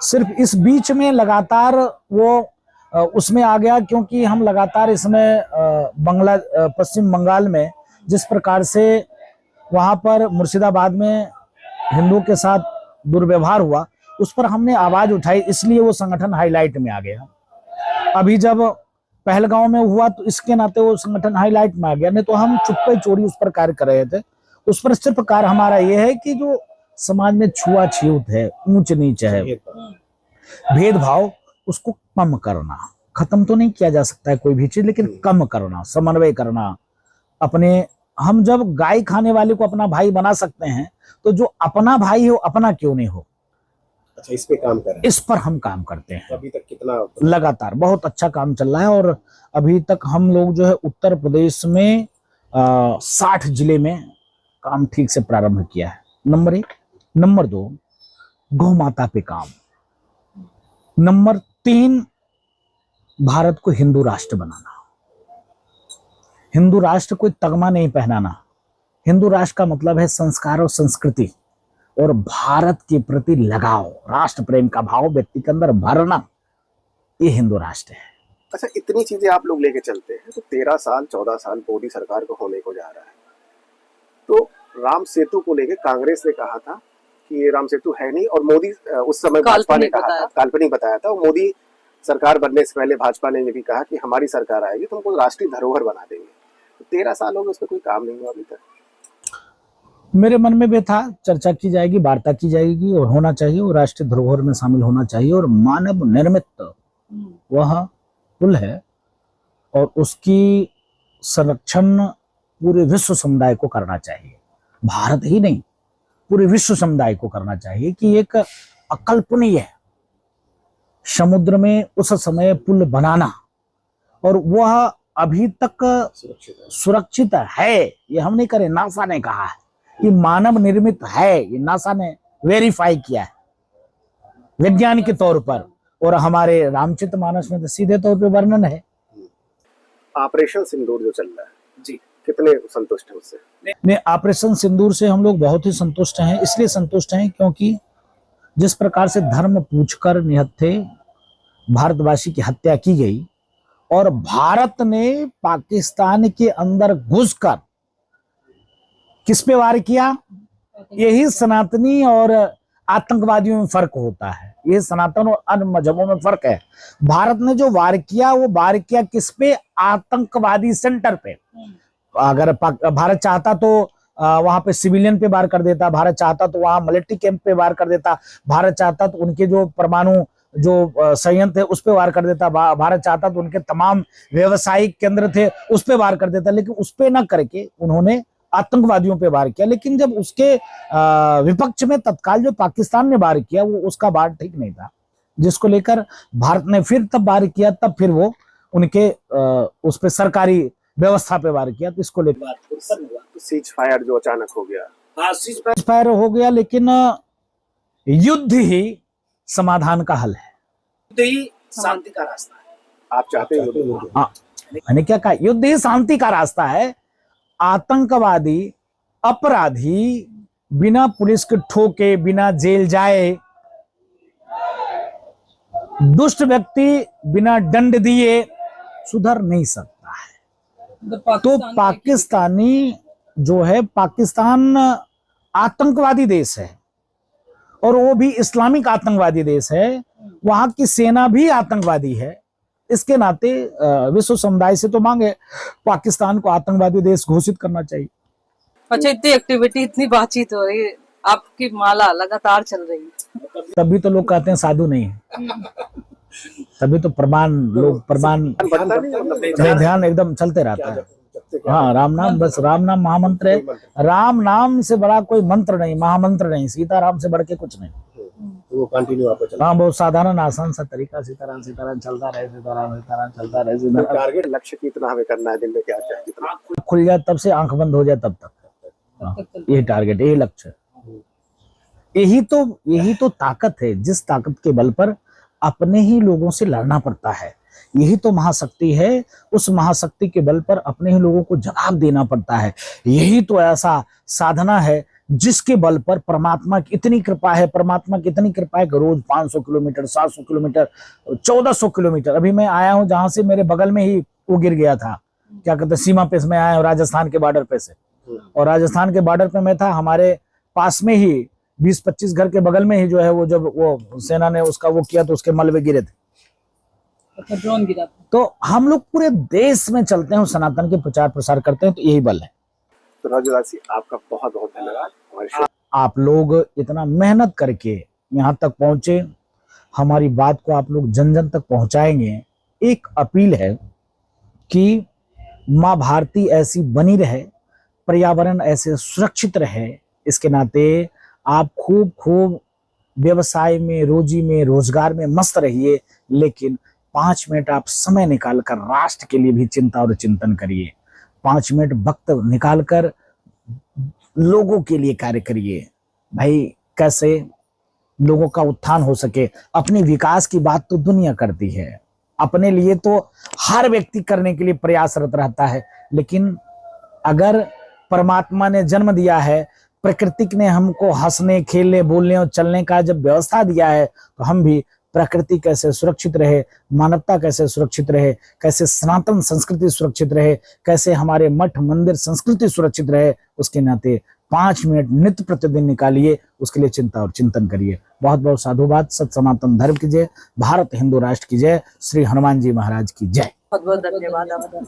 सिर्फ इस बीच में लगातार वो उसमें आ गया, क्योंकि हम लगातार इसमें पश्चिम बंगाल में जिस प्रकार से वहां पर मुर्शिदाबाद में हिंदुओं के साथ दुर्व्यवहार हुआ, उस पर हमने आवाज उठाई, इसलिए वो संगठन हाईलाइट में आ गया। अभी जब पहलगांव में हुआ तो इसके नाते वो संगठन हाईलाइट में आ गया, नहीं तो हम चुप्पे चोरी उस पर कार्य कर रहे थे। उस पर सिर्फ कार्य हमारा ये है कि जो समाज में छुआछूत है, ऊंच नीच है, भेदभाव, उसको कम करना। खत्म तो नहीं किया जा सकता है कोई भी चीज, लेकिन कम करना, समन्वय करना। अपने हम जब गाय खाने वाले को अपना भाई बना सकते हैं, तो जो अपना भाई हो अपना क्यों नहीं हो। अच्छा, इस पे काम कर रहे हैं? इस पर हम काम करते हैं। तो अभी तक कितना? लगातार बहुत अच्छा काम चल रहा है और अभी तक हम लोग जो है उत्तर प्रदेश में 60 जिले में काम ठीक से प्रारंभ किया है। नंबर 1। नंबर 2, गौ माता पे काम। नंबर 3, भारत को हिंदू राष्ट्र बनाना। हिंदू राष्ट्र कोई तगमा नहीं पहनाना। हिंदू राष्ट्र का मतलब है संस्कार और संस्कृति और भारत के प्रति लगाव, राष्ट्र प्रेम का भाव व्यक्ति के अंदर भरना, ये हिंदू राष्ट्र है। अच्छा, इतनी चीजें आप लोग लेके चलते हैं, तो 13 साल 14 साल मोदी सरकार को होने को जा रहा है, तो राम सेतु को लेके कांग्रेस ने कहा था कि ये राम सेतु है नहीं, और मोदी उस समय भाजपा ने कहा था, काल्पनिक बताया था। और मोदी सरकार बनने से पहले भाजपा ने ये भी कहा कि हमारी सरकार आएगी तो हमको राष्ट्रीय धरोहर बना देंगे। तो 13 साल हो गए, उस पर कोई काम नहीं हुआ अभी तक। मेरे मन में भी था, चर्चा की जाएगी, वार्ता की जाएगी और होना चाहिए, और राष्ट्रीय धरोहर में शामिल होना चाहिए। और मानव निर्मित वह पुल है और उसकी संरक्षण पूरे विश्व समुदाय को करना चाहिए। भारत ही नहीं, पूरे विश्व समुदाय को करना चाहिए कि एक अकल्पनीय है समुद्र में उस समय पुल बनाना, और वह अभी तक सुरक्षित है। ये हम नहीं करे, नासा ने कहा है कि मानव निर्मित है, ये नासा ने वेरीफाई किया है वैज्ञानिक के तौर पर, और हमारे रामचरितमानस में तो सीधे तौर पे वर्णन है। ऑपरेशन सिंदूर जो चल रहा है जी, कितने संतुष्ट हैं उससे? नहीं, ऑपरेशन सिंदूर से हम लोग बहुत ही संतुष्ट हैं। इसलिए संतुष्ट हैं क्योंकि जिस प्रकार से धर्म पूछकर निहत्थे भारतवासी की हत्या की गई और भारत ने पाकिस्तान के अंदर घुसकर किस पे वार किया, यही सनातनी और आतंकवादियों में फर्क होता है। ये सनातन और अन्य मजहबों में फर्क है। भारत ने जो वार किया वो वार किया किस पे? आतंकवादी सेंटर पे। अगर भारत चाहता तो वहां पे सिविलियन पे वार कर देता, भारत चाहता तो वहां मिलिट्री कैंप पे वार कर देता, भारत चाहता तो उनके जो परमाणु जो संयंत्र है उस पे वार कर देता, भारत चाहता तो उनके तमाम व्यवसायिक केंद्र थे उस पे वार कर देता, लेकिन उस पे न करके उन्होंने आतंकवादियों पे वार किया। लेकिन जब उसके विपक्ष में तत्काल जो पाकिस्तान ने वार किया वो उसका वार ठीक नहीं था, जिसको लेकर भारत ने फिर तब वार किया, तब फिर वो उनके उस पे सरकारी व्यवस्था पे वार किया। तो इसको लेकर सीज फायर जो अचानक हो गया, सीज फायर हो गया, लेकिन युद्ध ही समाधान का हल है, युद्ध ही शांति का रास्ता है। आप चाहते हैं? हाँ, मैंने क्या कहा? युद्ध ही शांति का रास्ता है। आतंकवादी अपराधी बिना पुलिस के ठोके, बिना जेल जाए, दुष्ट व्यक्ति बिना दंड दिए सुधर नहीं सकता है। तो पाकिस्तानी जो है, पाकिस्तान आतंकवादी देश है और वो भी इस्लामिक आतंकवादी देश है, वहां की सेना भी आतंकवादी है। इसके नाते विश्व समुदाय से तो मांगे पाकिस्तान को आतंकवादी देश घोषित करना चाहिए। अच्छा, इतनी एक्टिविटी, इतनी बातचीत हो रही है, आपकी माला लगातार चल रही है, तभी तो लोग कहते हैं साधु नहीं है, तभी तो प्रमाण, लोग प्रमाण ध्यान एकदम चलते रहता है। हाँ, राम नाम, बस राम नाम महामंत्र है। राम नाम से बड़ा कोई मंत्र नहीं, महामंत्र नहीं, सीताराम से बढ़ के कुछ नहीं। वो कंटिन्यू आपको चलना। हाँ, बहुत साधारण आसान सा तरीका, सीताराम सीताराम चलता रहे, सीताराम सीताराम चलता रहे। टारगेट लक्ष्य कितना हमें करना है, दिन में क्या चाहिए, कितना खुल जाए तब से, आंख बंद हो जाए तब तक। हाँ, यही टारगेट, यही लक्ष्य, यही तो ताकत है, जिस ताकत के बल पर अपने ही लोगों से लड़ना पड़ता है। यही तो महाशक्ति है, उस महाशक्ति के बल पर अपने ही लोगों को जवाब देना पड़ता है। यही तो ऐसा साधना है जिसके बल पर परमात्मा की इतनी कृपा है, परमात्मा की इतनी कृपा है कि रोज 500 किलोमीटर, 700 किलोमीटर, 1400 किलोमीटर। अभी मैं आया हूं जहां से मेरे बगल में ही वो गिर गया था, क्या कहते हैं, सीमा पे मैं आया हूँ राजस्थान के बॉर्डर पे से, और राजस्थान के बॉर्डर पे मैं था, हमारे पास में ही 20-25 घर के बगल में ही जो है वो, जब वो सेना ने उसका वो किया तो उसके मलबे गिरे थे। अच्छा, ड्रोन गिरा। तो हम लोग पूरे देश में चलते हैं, सनातन के प्रचार प्रसार करते हैं, तो यही बल है। तो राजूदास जी, आपका बहुत बहुत धन्यवाद। आप लोग इतना मेहनत करके यहाँ तक पहुंचे, हमारी बात को आप लोग जन जन तक पहुंचाएंगे। एक अपील है कि माँ भारती ऐसी बनी रहे, पर्यावरण ऐसे सुरक्षित रहे, इसके नाते आप खूब खूब व्यवसाय में, रोजी में, रोजगार में मस्त रहिए, लेकिन 5 मिनट आप समय निकालकर राष्ट्र के लिए भी चिंता और चिंतन करिए। 5 मिनट वक्त निकालकर लोगों के लिए कार्य करिए। भाई, कैसे लोगों का उत्थान हो सके। अपने विकास की बात तो दुनिया करती है, अपने लिए तो हर व्यक्ति करने के लिए प्रयासरत रहता है, लेकिन अगर परमात्मा ने जन्म दिया है, प्रकृति ने हमको हंसने, खेलने, बोलने और चलने का जब व्यवस्था दिया है, तो हम भी प्रकृति कैसे सुरक्षित रहे, मानवता कैसे सुरक्षित रहे, कैसे सनातन संस्कृति सुरक्षित रहे, कैसे हमारे मठ मंदिर संस्कृति सुरक्षित रहे, उसके नाते 5 मिनट नित्य प्रतिदिन निकालिए, उसके लिए चिंता और चिंतन करिए। बहुत बहुत साधुवाद। सत सनातन धर्म की जय, भारत हिंदू राष्ट्र की जय, श्री हनुमान जी महाराज की जय। बहुत बहुत धन्यवाद।